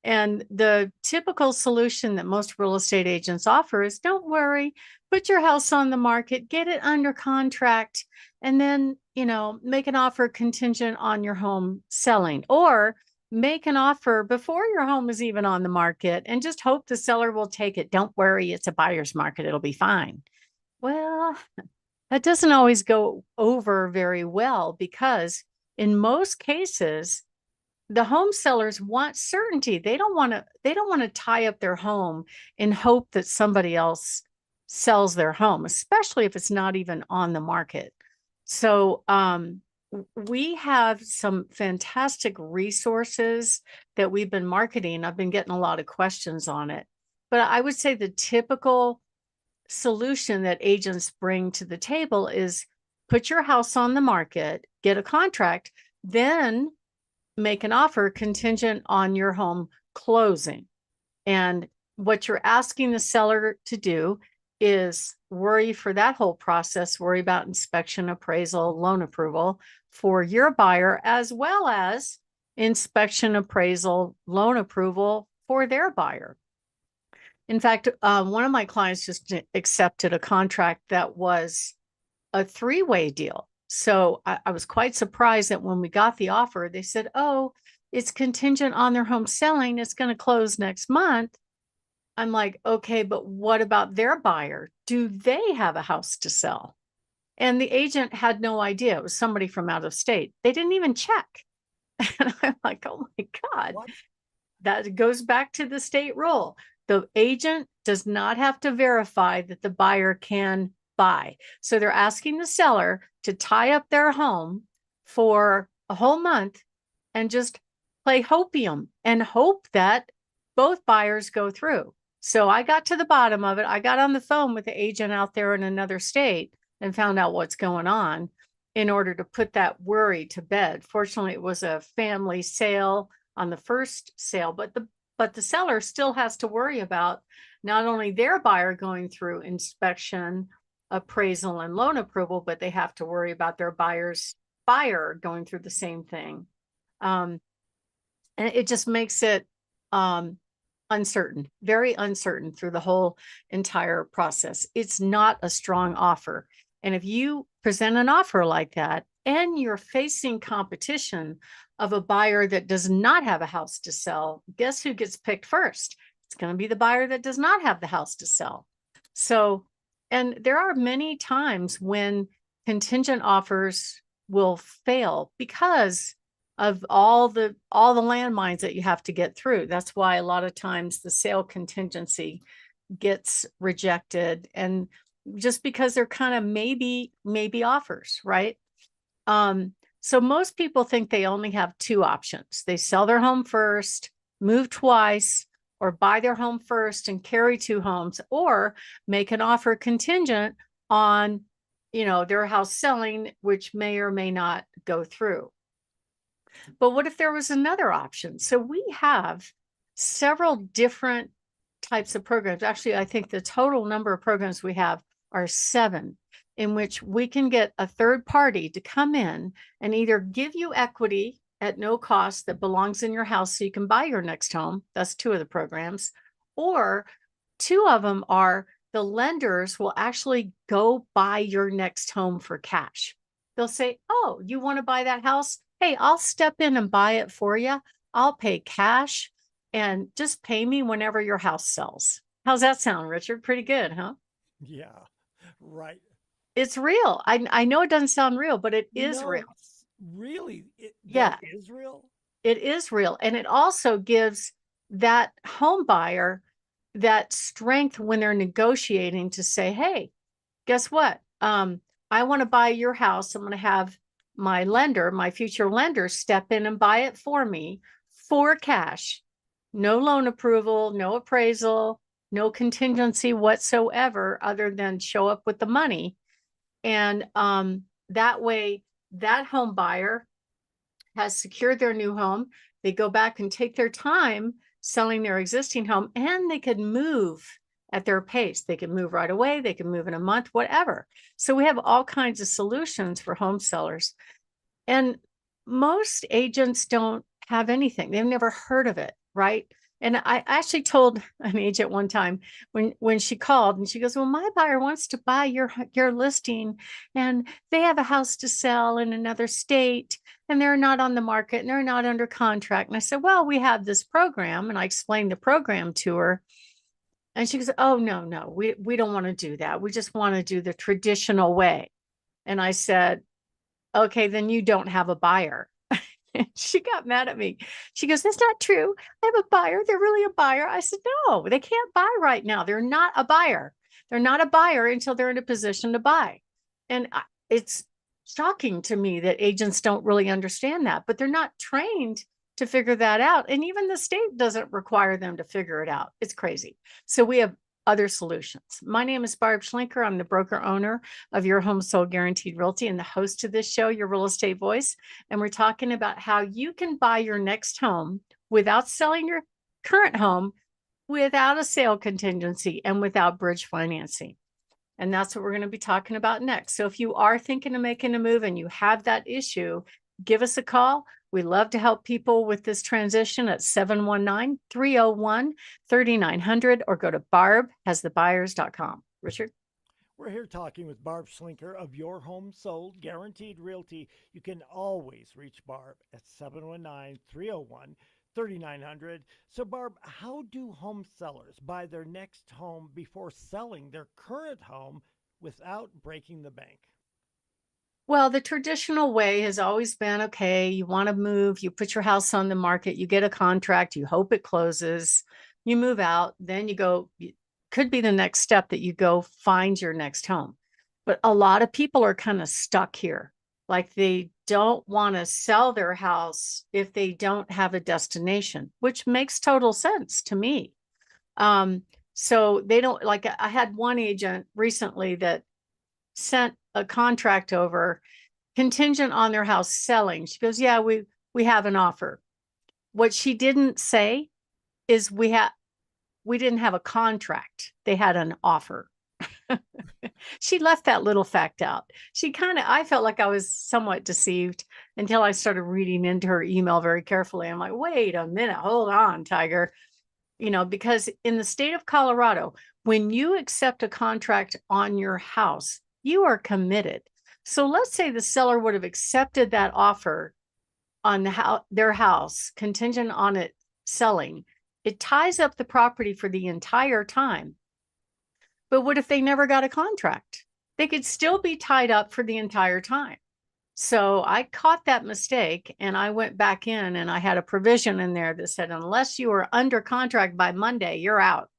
And the typical solution that most real estate agents offer is don't worry, put your house on the market, get it under contract, and then make an offer contingent on your home selling, or make an offer before your home is even on the market and just hope the seller will take it. Don't worry, it's a buyer's market. It'll be fine. Well, that doesn't always go over very well, because in most cases, the home sellers want certainty. They don't want to tie up their home in hope that somebody else sells their home, especially if it's not even on the market. So we have some fantastic resources that we've been marketing. I've been getting a lot of questions on it. But I would say the typical solution that agents bring to the table is put your house on the market, get a contract, then make an offer contingent on your home closing. And what you're asking the seller to do is worry for that whole process, worry about inspection, appraisal, loan approval for your buyer, as well as inspection, appraisal, loan approval for their buyer. In fact, one of my clients just accepted a contract that was a three-way deal. So I was quite surprised that when we got the offer, they said, oh, it's contingent on their home selling. It's going to close next month. I'm like, okay, but what about their buyer? Do they have a house to sell? And the agent had no idea. It was somebody from out of state. They didn't even check. And I'm like, oh my God. What? That goes back to the state rule. The agent does not have to verify that the buyer can buy. So they're asking the seller to tie up their home for a whole month and just play hopium and hope that both buyers go through. So I got to the bottom of it. I got on the phone with the agent out there in another state and found out what's going on in order to put that worry to bed. Fortunately, it was a family sale on the first sale, but the seller still has to worry about not only their buyer going through inspection, appraisal, and loan approval, but they have to worry about their buyer's buyer going through the same thing. And it just makes it uncertain, very uncertain through the whole entire process. It's not a strong offer. And if you present an offer like that and you're facing competition of a buyer that does not have a house to sell, guess who gets picked first? It's going to be the buyer that does not have the house to sell. So, and there are many times when contingent offers will fail because of all the landmines that you have to get through. That's why a lot of times the sale contingency gets rejected, and just because they're kind of maybe offers, right? So most people think they only have two options. They sell their home first, move twice, or buy their home first and carry two homes, or make an offer contingent on, their house selling, which may or may not go through. But what if there was another option? So we have several different types of programs. Actually, I think the total number of programs we have are 7, in which we can get a third party to come in and either give you equity at no cost that belongs in your house so you can buy your next home. That's 2 of the programs. Or 2 of them are the lenders will actually go buy your next home for cash. They'll say, oh, you want to buy that house? Hey, I'll step in and buy it for you. I'll pay cash and just pay me whenever your house sells. How's that sound, Richard? Pretty good, huh? Yeah, right. It's real. I know it doesn't sound real, but it is real. Really? Yeah, That is real? it is real. And it also gives that home buyer that strength when they're negotiating to say, hey, guess what? I want to buy your house. I'm going to have my lender, my future lender, step in and buy it for me for cash. No loan approval, no appraisal, no contingency whatsoever other than show up with the money. And that way, that home buyer has secured their new home. They go back and take their time selling their existing home, and they could move at their pace. They can move right away. They can move in a month, whatever. So we have all kinds of solutions for home sellers. And most agents don't have anything. They've never heard of it, right? And I actually told an agent one time when she called and she goes, well, my buyer wants to buy your listing and they have a house to sell in another state and they're not on the market and they're not under contract. And I said, well, we have this program. And I explained the program to her. And she goes, oh, no, we don't want to do that. We just want to do the traditional way. And I said, okay, then you don't have a buyer. She got mad at me. She goes, that's not true. I have a buyer. They're really a buyer. I said, no, they can't buy right now. They're not a buyer. They're not a buyer until they're in a position to buy. And it's shocking to me that agents don't really understand that, but they're not trained to figure that out. And even the state doesn't require them to figure it out. It's crazy. So we have other solutions. My name is Barb Schlinker. I'm the broker owner of Your Home Sold Guaranteed Realty and the host of this show, Your Real Estate Voice. And we're talking about how you can buy your next home without selling your current home, without a sale contingency, and without bridge financing. And that's what we're going to be talking about next. So if you are thinking of making a move and you have that issue, give us a call. We love to help people with this transition at 719-301-3900 or go to barbhasthebuyers.com. Richard? We're here talking with Barb Schlinker of Your Home Sold Guaranteed Realty. You can always reach Barb at 719-301-3900. So, Barb, how do home sellers buy their next home before selling their current home without breaking the bank? Well, the traditional way has always been, okay, you want to move, you put your house on the market, you get a contract, you hope it closes, you move out, then you go, could be the next step that you go find your next home. But a lot of people are kind of stuck here. Like they don't want to sell their house if they don't have a destination, which makes total sense to me. So they don't, like I had one agent recently that sent a contract over contingent on their house selling. She goes, yeah, we have an offer. What she didn't say is we didn't have a contract. They had an offer. She left that little fact out. I felt like I was somewhat deceived until I started reading into her email very carefully. I'm like, wait a minute, hold on, Tiger. Because in the state of Colorado, when you accept a contract on your house, you are committed. So let's say the seller would have accepted that offer on their house contingent on it selling. It ties up the property for the entire time. But what if they never got a contract? They could still be tied up for the entire time. So I caught that mistake and I went back in and I had a provision in there that said, unless you are under contract by Monday, you're out.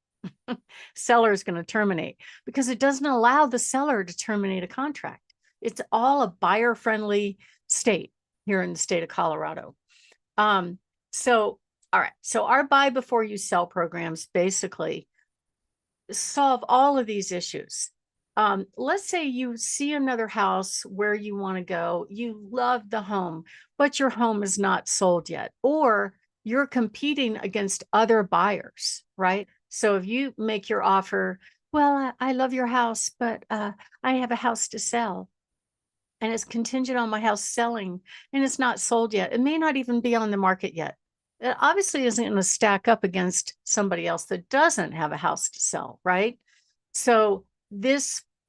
Seller is going to terminate because it doesn't allow the seller to terminate a contract. It's all a buyer friendly state here in the state of Colorado. So, all right. So our buy before you sell programs basically solve all of these issues. Let's say you see another house where you want to go, you love the home, but your home is not sold yet, or you're competing against other buyers, right? So if you make your offer, well, I love your house, but I have a house to sell and it's contingent on my house selling and it's not sold yet. It may not even be on the market yet. It obviously isn't going to stack up against somebody else that doesn't have a house to sell, right? So a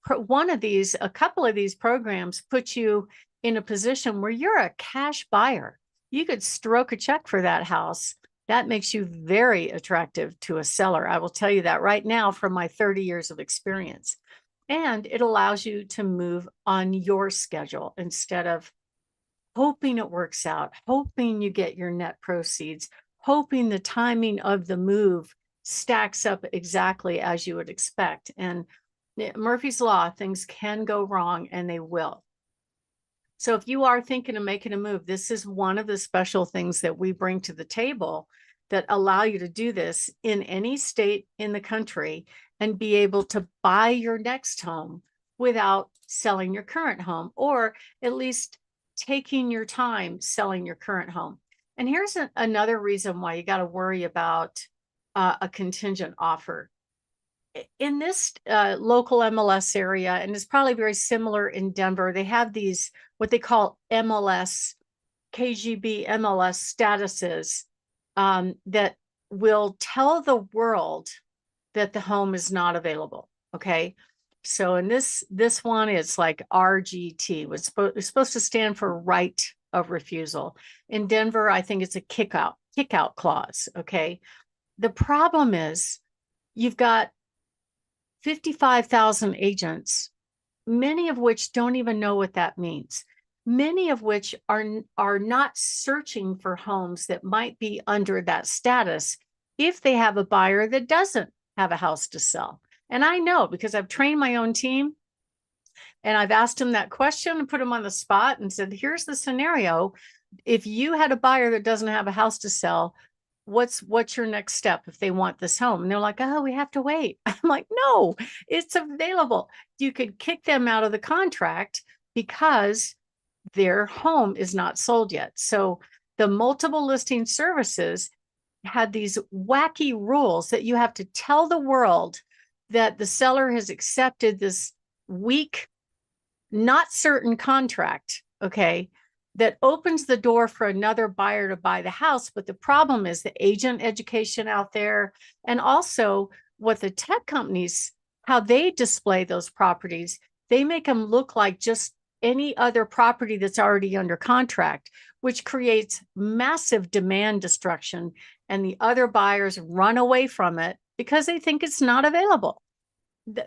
couple of these programs put you in a position where you're a cash buyer. You could stroke a check for that house. That makes you very attractive to a seller. I will tell you that right now from my 30 years of experience. And it allows you to move on your schedule instead of hoping it works out, hoping you get your net proceeds, hoping the timing of the move stacks up exactly as you would expect. And Murphy's Law, things can go wrong and they will. So if you are thinking of making a move, this is one of the special things that we bring to the table that allow you to do this in any state in the country and be able to buy your next home without selling your current home, or at least taking your time selling your current home. And here's another reason why you got to worry about a contingent offer. In this local MLS area, and it's probably very similar in Denver, they have these, what they call MLS, KGB MLS statuses that will tell the world that the home is not available. Okay. So in this one, it's like RGT, was supposed to stand for right of refusal. In Denver, I think it's a kick out clause. Okay. The problem is you've got 55,000 agents, many of which don't even know what that means. Many of which are not searching for homes that might be under that status if they have a buyer that doesn't have a house to sell. And I know because I've trained my own team and I've asked them that question and put them on the spot and said, here's the scenario. If you had a buyer that doesn't have a house to sell, what's your next step if they want this home? And they're like, oh, we have to wait. I'm like, no, it's available. You could kick them out of the contract because their home is not sold yet. So the multiple listing services had these wacky rules that you have to tell the world that the seller has accepted this weak, not certain contract, okay, that opens the door for another buyer to buy the house. But the problem is the agent education out there, and also what the tech companies, how they display those properties. They make them look like just any other property that's already under contract, which creates massive demand destruction. And the other buyers run away from it because they think it's not available.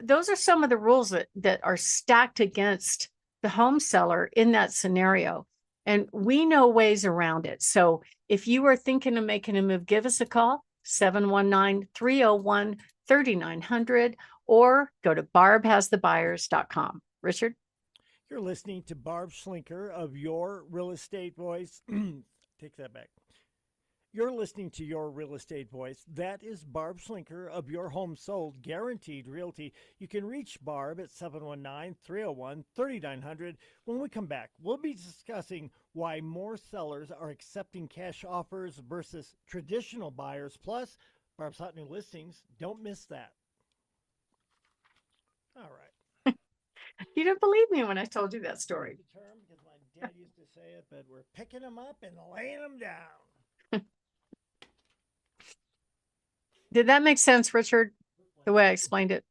Those are some of the rules that are stacked against the home seller in that scenario. And we know ways around it. So if you are thinking of making a move, give us a call, 719-301-3900, or go to barbhasthebuyers.com. Richard? You're listening to Barb Schlinker of Your Real Estate Voice. Take that back. You're listening to Your Real Estate Voice. That is Barb Schlinker of Your Home Sold Guaranteed Realty. You can reach Barb at 719-301-3900. When we come back, we'll be discussing why more sellers are accepting cash offers versus traditional buyers. Plus, Barb's hot new listings. Don't miss that. All right. You didn't believe me when I told you that story. The term, because my dad used to say it, but we're picking them up and laying them down. Did that make sense, Richard, the way I explained it?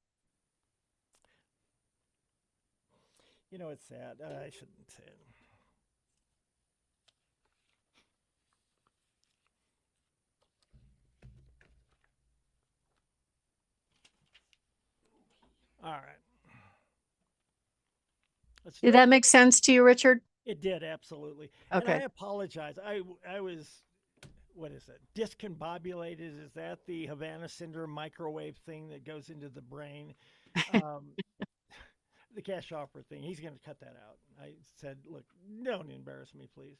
You know, it's sad. I shouldn't say it. All right. Did that make sense to you, Richard? It did, absolutely. Okay. And I apologize. I was, what is it? Discombobulated. Is that the Havana syndrome microwave thing that goes into the brain? The cash offer thing. He's going to cut that out. I said, look, don't embarrass me, please.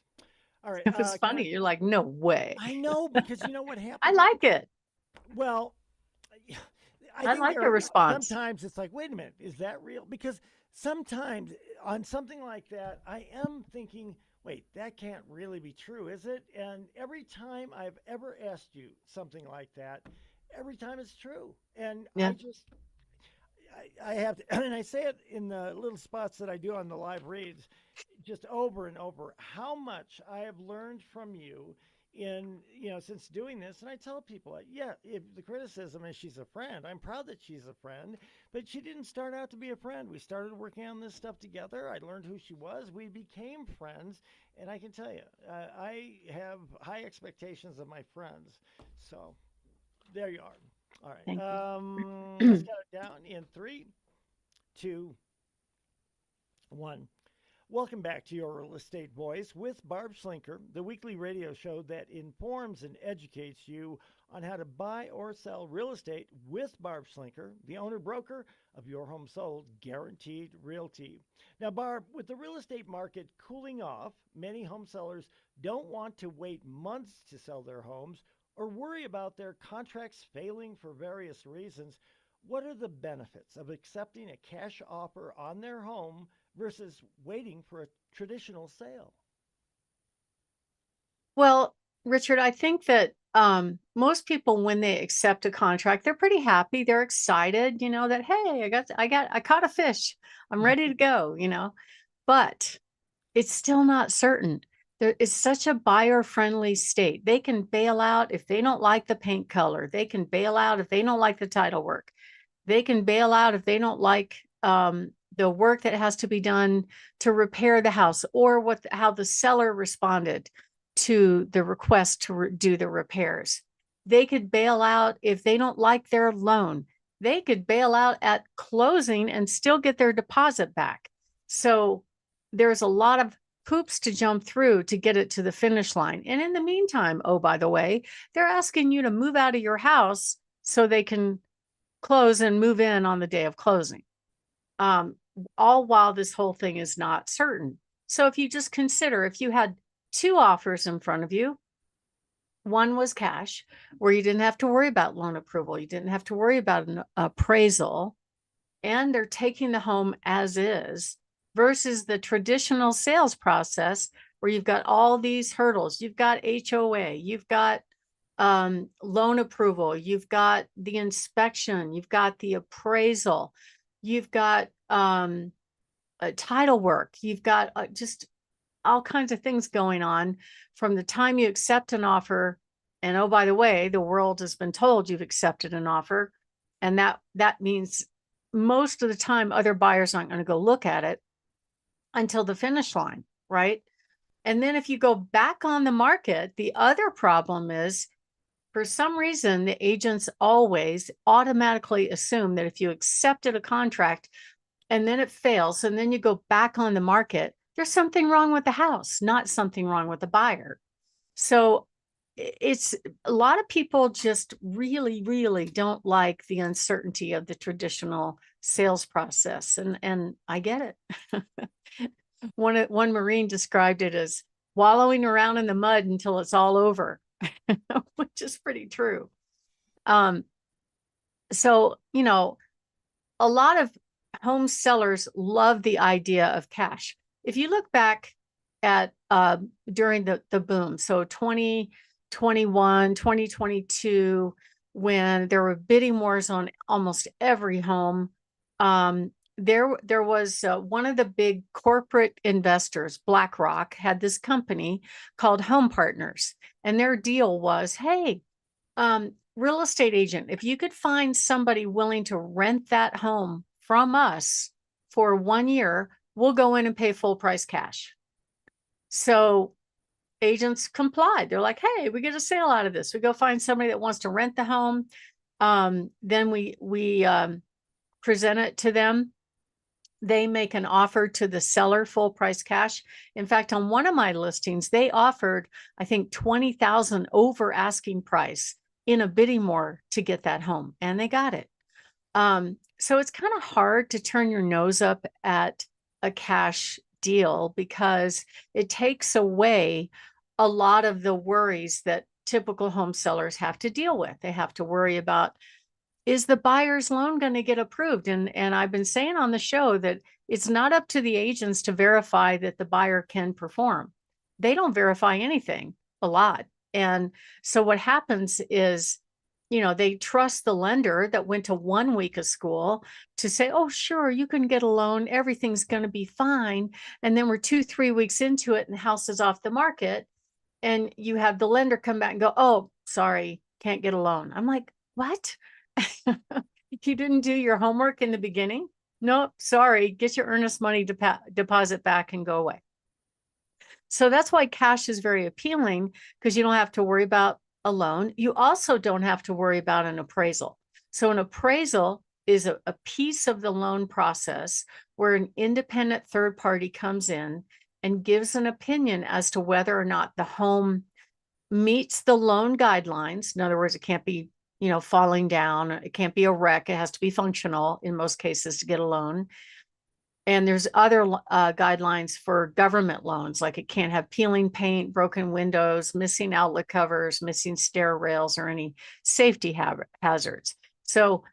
All right. It was funny. You're like, no way. I know, because you know what happened? I like it. Well, I like the response. Sometimes it's like, wait a minute, is that real? Because sometimes on something like that, I am thinking, wait, that can't really be true, is it? And every time I've ever asked you something like that, every time it's true. And yeah. I have to, and I say it in the little spots that I do on the live reads, just over and over, how much I have learned from you in, since doing this. And I tell people, yeah, if the criticism is she's a friend, I'm proud that she's a friend, but she didn't start out to be a friend. We started working on this stuff together. I learned who she was. We became friends. And I can tell you, I have high expectations of my friends. So there you are. All right. Let's count it down in 3, 2, 1. Welcome back to Your Real Estate Voice with Barb Schlinker, the weekly radio show that informs and educates you on how to buy or sell real estate with Barb Schlinker, the owner-broker of Your Home Sold Guaranteed Realty. Now, Barb, with the real estate market cooling off, many home sellers don't want to wait months to sell their homes or worry about their contracts failing for various reasons. What are the benefits of accepting a cash offer on their home versus waiting for a traditional sale? Well, Richard, I think that most people, when they accept a contract, they're pretty happy. They're excited, that, hey, I caught a fish. I'm ready to go, but it's still not certain. There is such a buyer-friendly state. They can bail out if they don't like the paint color. They can bail out if they don't like the title work. They can bail out if they don't like the work that has to be done to repair the house, or how the seller responded to the request to do the repairs. They could bail out if they don't like their loan. They could bail out at closing and still get their deposit back. So there's a lot of hoops to jump through to get it to the finish line. And in the meantime, oh, by the way, they're asking you to move out of your house so they can close and move in on the day of closing. All while this whole thing is not certain. So if you just consider, if you had two offers in front of you, one was cash, where you didn't have to worry about loan approval, you didn't have to worry about an appraisal, and they're taking the home as is, versus the traditional sales process where you've got all these hurdles. You've got HOA, you've got loan approval, you've got the inspection, you've got the appraisal, you've got title work, you've got just all kinds of things going on from the time you accept an offer. And oh, by the way, the world has been told you've accepted an offer. And that means most of the time other buyers aren't going to go look at it until the finish line, right? And then if you go back on the market, the other problem is, for some reason, the agents always automatically assume that if you accepted a contract and then it fails, and then you go back on the market, there's something wrong with the house, not something wrong with the buyer. So it's a lot of people just really, really don't like the uncertainty of the traditional sales process. And I get it. One Marine described it as wallowing around in the mud until it's all over, which is pretty true. So, a lot of home sellers love the idea of cash. If you look back at during the boom, so 2021, 2022, when there were bidding wars on almost every home, there was one of the big corporate investors, BlackRock, had this company called Home Partners, and their deal was, hey, real estate agent, if you could find somebody willing to rent that home from us for 1 year, we'll go in and pay full price cash. So agents complied. They're like, hey, we get a sale out of this. We go find somebody that wants to rent the home. Then we present it to them. They make an offer to the seller, full price cash. In fact, on one of my listings, they offered, I think, $20,000 over asking price in a bidding war to get that home, and they got it. So it's kind of hard to turn your nose up at a cash deal because it takes away a lot of the worries that typical home sellers have to deal with. They have to worry about, is the buyer's loan going to get approved? And I've been saying on the show that it's not up to the agents to verify that the buyer can perform. They don't verify anything a lot. And so what happens is, they trust the lender that went to 1 week of school to say, oh, sure, you can get a loan. Everything's going to be fine. And then we're 2-3 weeks into it and the house is off the market. And you have the lender come back and go, oh, sorry, can't get a loan. I'm like, what? You didn't do your homework in the beginning? Nope, sorry, get your earnest money deposit back and go away. So that's why cash is very appealing, because you don't have to worry about a loan. You also don't have to worry about an appraisal. So an appraisal is a piece of the loan process where an independent third party comes in and gives an opinion as to whether or not the home meets the loan guidelines. In other words, it can't be, falling down. It can't be a wreck. It has to be functional in most cases to get a loan. And there's other guidelines for government loans, like it can't have peeling paint, broken windows, missing outlet covers, missing stair rails, or any safety hazards. So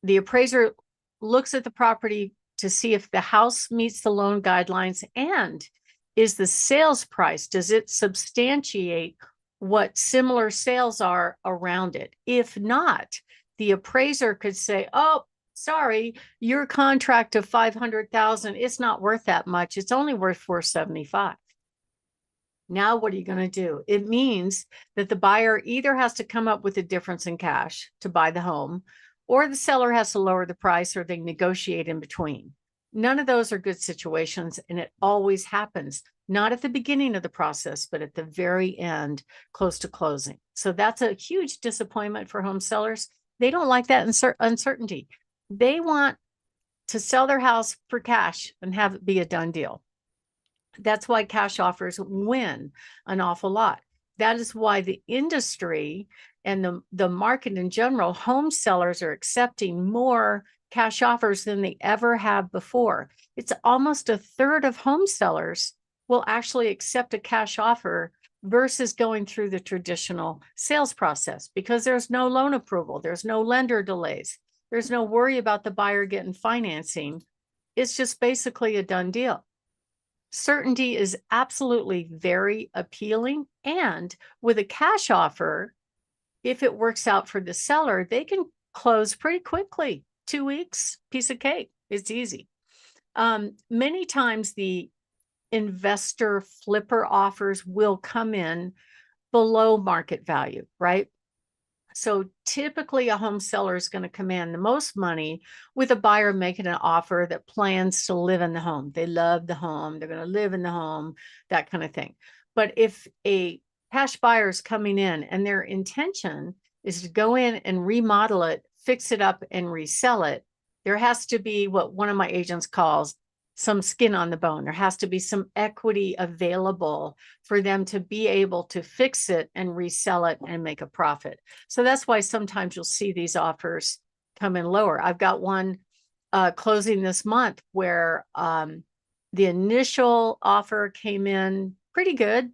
the appraiser looks at the property to see if the house meets the loan guidelines, and is the sales price, does it substantiate what similar sales are around it? If not, the appraiser could say, oh, sorry, your contract of $500,000, it's not worth that much. It's only worth $475,000. Now, what are you going to do? It means that the buyer either has to come up with a difference in cash to buy the home, or the seller has to lower the price, or they negotiate in between. None of those are good situations, and it always happens, not at the beginning of the process, but at the very end, close to closing. So that's a huge disappointment for home sellers. They don't like that uncertainty. They want to sell their house for cash and have it be a done deal. That's why cash offers win an awful lot. That is why the industry and the market in general, home sellers are accepting more cash offers than they ever have before. It's almost a third of home sellers will actually accept a cash offer versus going through the traditional sales process, because there's no loan approval, there's no lender delays, there's no worry about the buyer getting financing. It's just basically a done deal. Certainty is absolutely very appealing. And with a cash offer, if it works out for the seller, they can close pretty quickly. 2 weeks, piece of cake. It's easy. Many times the investor flipper offers will come in below market value, right? So typically a home seller is going to command the most money with a buyer making an offer that plans to live in the home. They love the home, they're going to live in the home, that kind of thing. But if a cash buyer is coming in and their intention is to go in and remodel it, fix it up, and resell it, there has to be what one of my agents calls some skin on the bone. There has to be some equity available for them to be able to fix it and resell it and make a profit. So that's why sometimes you'll see these offers come in lower. I've got one closing this month where the initial offer came in pretty good,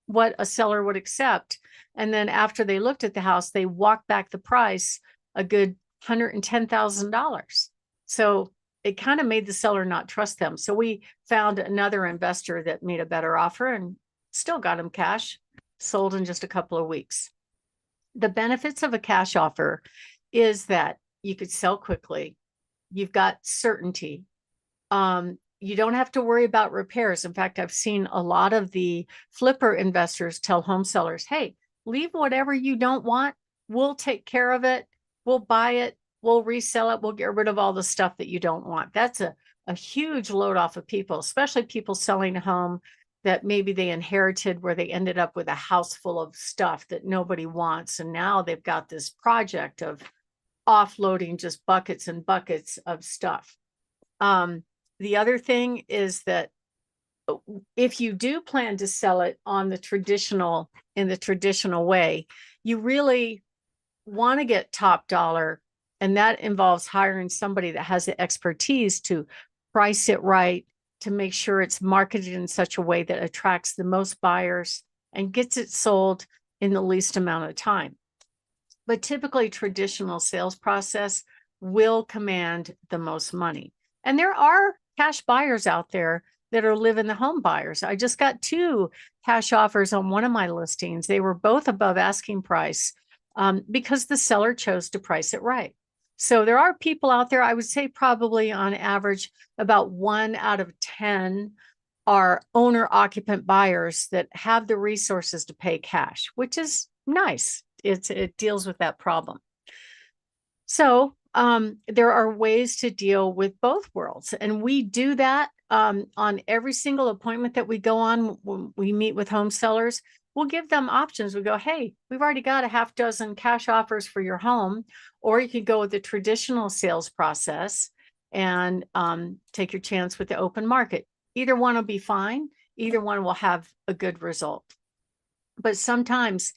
what a seller would accept. And then after they looked at the house, they walked back the price a good $110,000. So it kind of made the seller not trust them. So we found another investor that made a better offer and still got him cash, sold in just a couple of weeks. The benefits of a cash offer is that you could sell quickly. You've got certainty. You don't have to worry about repairs. In fact, I've seen a lot of the flipper investors tell home sellers, hey, leave whatever you don't want. We'll take care of it. We'll buy it. We'll resell it. We'll get rid of all the stuff that you don't want. That's a huge load off of people, especially people selling a home that maybe they inherited, where they ended up with a house full of stuff that nobody wants. And now they've got this project of offloading just buckets and buckets of stuff. The other thing is that if you do plan to sell it in the traditional way, you really want to get top dollar. And that involves hiring somebody that has the expertise to price it right, to make sure it's marketed in such a way that attracts the most buyers and gets it sold in the least amount of time. But typically, traditional sales process will command the most money. And there are cash buyers out there that are live in the home buyers. I just got 2 cash offers on one of my listings. They were both above asking price because the seller chose to price it right. So there are people out there, I would say probably on average, about 1 out of 10 are owner occupant buyers that have the resources to pay cash, which is nice. It deals with that problem. So there are ways to deal with both worlds. And we do that on every single appointment that we go on when we meet with home sellers. We'll give them options. We go, hey, we've already got a half dozen cash offers for your home, or you can go with the traditional sales process and take your chance with the open market. Either one will be fine. Either one will have a good result. But sometimes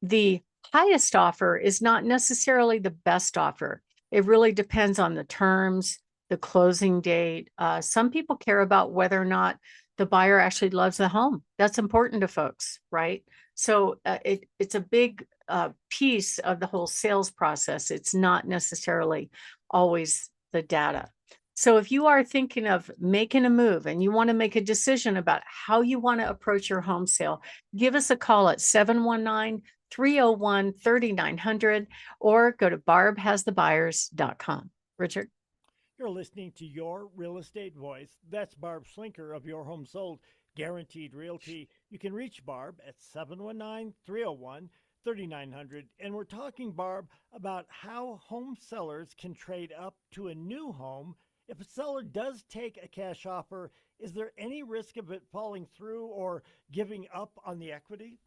the highest offer is not necessarily the best offer. It really depends on the terms, the closing date. Some people care about whether or not the buyer actually loves the home. That's important to folks, right? So it's a big piece of the whole sales process. It's not necessarily always the data. So if you are thinking of making a move and you want to make a decision about how you want to approach your home sale, give us a call at 719-301-3900 or go to barbhasthebuyers.com. Richard? You're listening to Your Real Estate Voice. That's Barb Schlinker of Your Home Sold. Guaranteed Realty. You can reach Barb at 719-301-3900. And we're talking, Barb, about how home sellers can trade up to a new home. If a seller does take a cash offer, is there any risk of it falling through or giving up on the equity?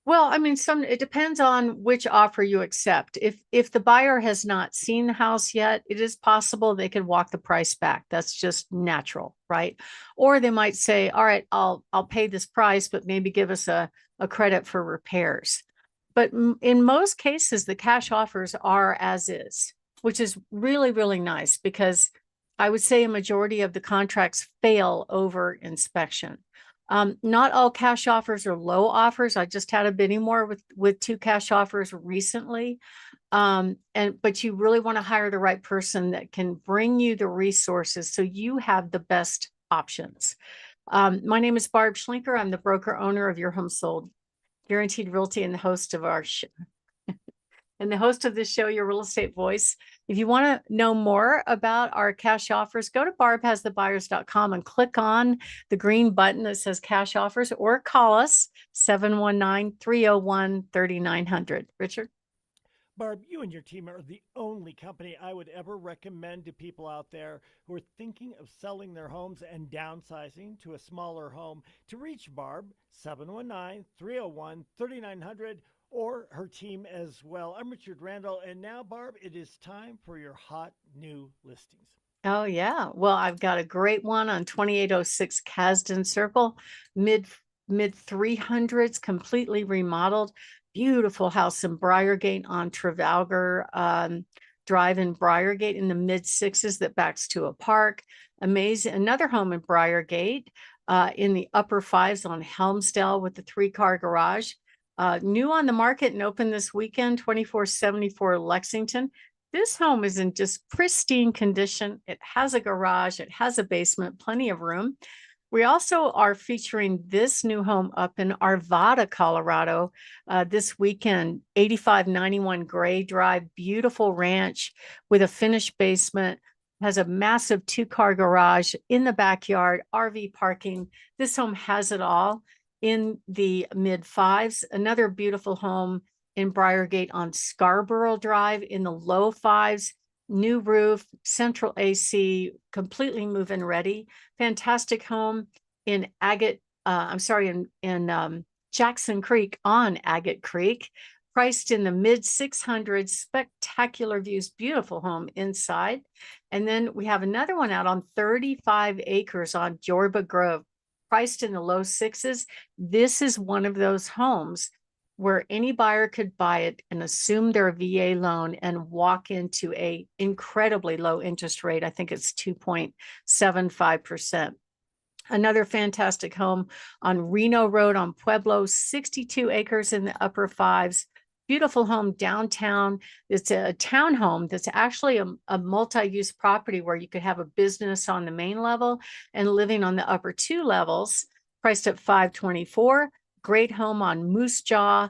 Well, I mean, it depends on which offer you accept. If the buyer has not seen the house yet, it is possible they could walk the price back. That's just natural, right? Or they might say, all right, I'll pay this price, but maybe give us a credit for repairs. But in most cases, the cash offers are as is, which is really, really nice because I would say a majority of the contracts fail over inspection. Not all cash offers are low offers. I just had a bidding war with two cash offers recently. But you really want to hire the right person that can bring you the resources so you have the best options. My name is Barb Schlinker. I'm the broker owner of Your Home Sold Guaranteed Realty and the host of our show. And the host of this show, Your Real Estate Voice. If you want to know more about our cash offers, go to barbhasthebuyers.com and click on the green button that says cash offers or call us 719-301-3900. Richard? Barb, you and your team are the only company I would ever recommend to people out there who are thinking of selling their homes and downsizing to a smaller home. To reach Barb, 719-301-3900 or her team as well. I'm Richard Randall, and now, Barb, it is time for your hot new listings. Oh, yeah. Well, I've got a great one on 2806 Casden Circle, mid 300s, completely remodeled. Beautiful house in Briargate on Trafalgar Drive in Briargate in the mid sixes that backs to a park. Amazing. Another home in Briargate in the upper fives on Helmsdale with the 3-car garage. New on the market and open this weekend, 2474 Lexington. This home is in just pristine condition. It has a garage, it has a basement, plenty of room. We also are featuring this new home up in Arvada, Colorado, this weekend, 8591 Gray Drive, beautiful ranch with a finished basement, has a massive 2-car garage in the backyard, RV parking. This home has it all in the mid fives. Another beautiful home in Briargate on Scarborough Drive in the low fives, new roof, central AC, completely move-in ready. Fantastic home in Jackson Creek on Agate Creek, priced in the mid 600s, spectacular views, beautiful home inside. And then we have another one out on 35 acres on Jorba Grove, priced in the low sixes. This is one of those homes where any buyer could buy it and assume their VA loan and walk into a incredibly low interest rate. I think it's 2.75%. Another fantastic home on Reno Road on Pueblo, 62 acres in the upper fives. Beautiful home downtown. It's a townhome that's actually a multi-use property where you could have a business on the main level and living on the upper 2 levels, priced at $524. Great home on Moose Jaw.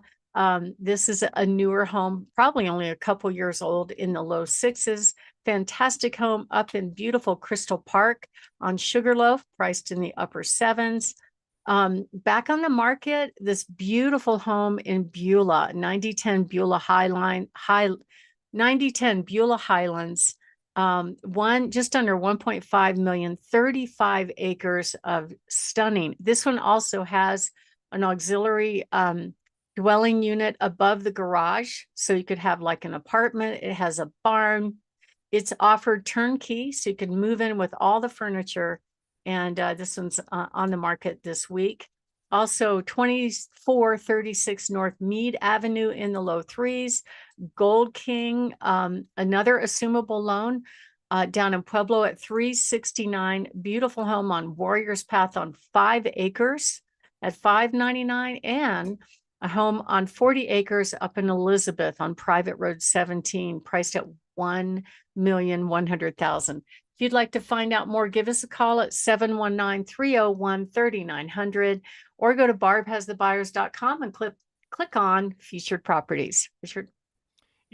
This is a newer home, probably only a couple years old, in the low sixes. Fantastic home up in beautiful Crystal Park on Sugarloaf, priced in the upper sevens. Back on the market, this beautiful home in Beulah, 9010 Beulah Highlands. One just under 1.5 million, 35 acres of stunning. This one also has an auxiliary dwelling unit above the garage, so you could have like an apartment. It has a barn. It's offered turnkey, so you can move in with all the furniture. And this one's on the market this week. Also, 2436 North Meade Avenue in the low threes. Gold King, another assumable loan down in Pueblo at 369. Beautiful home on Warriors Path on 5 acres at $599, and a home on 40 acres up in Elizabeth on Private Road 17, priced at $1,100,000. If you'd like to find out more, give us a call at 719-301-3900 or go to barbhasthebuyers.com and click on featured properties. Richard?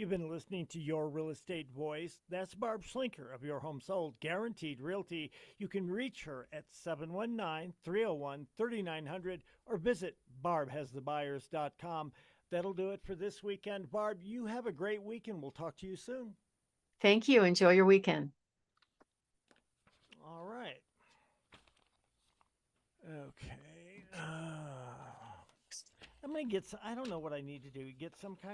You've been listening to Your Real Estate Voice. That's Barb Schlinker of Your Home Sold Guaranteed Realty. You can reach her at 719-301-3900 or visit barbhasthebuyers.com. That'll do it for this weekend. Barb, you have a great weekend. We'll talk to you soon. Thank you. Enjoy your weekend. All right. Okay. I'm going to get, I don't know what I need to do. Get some kind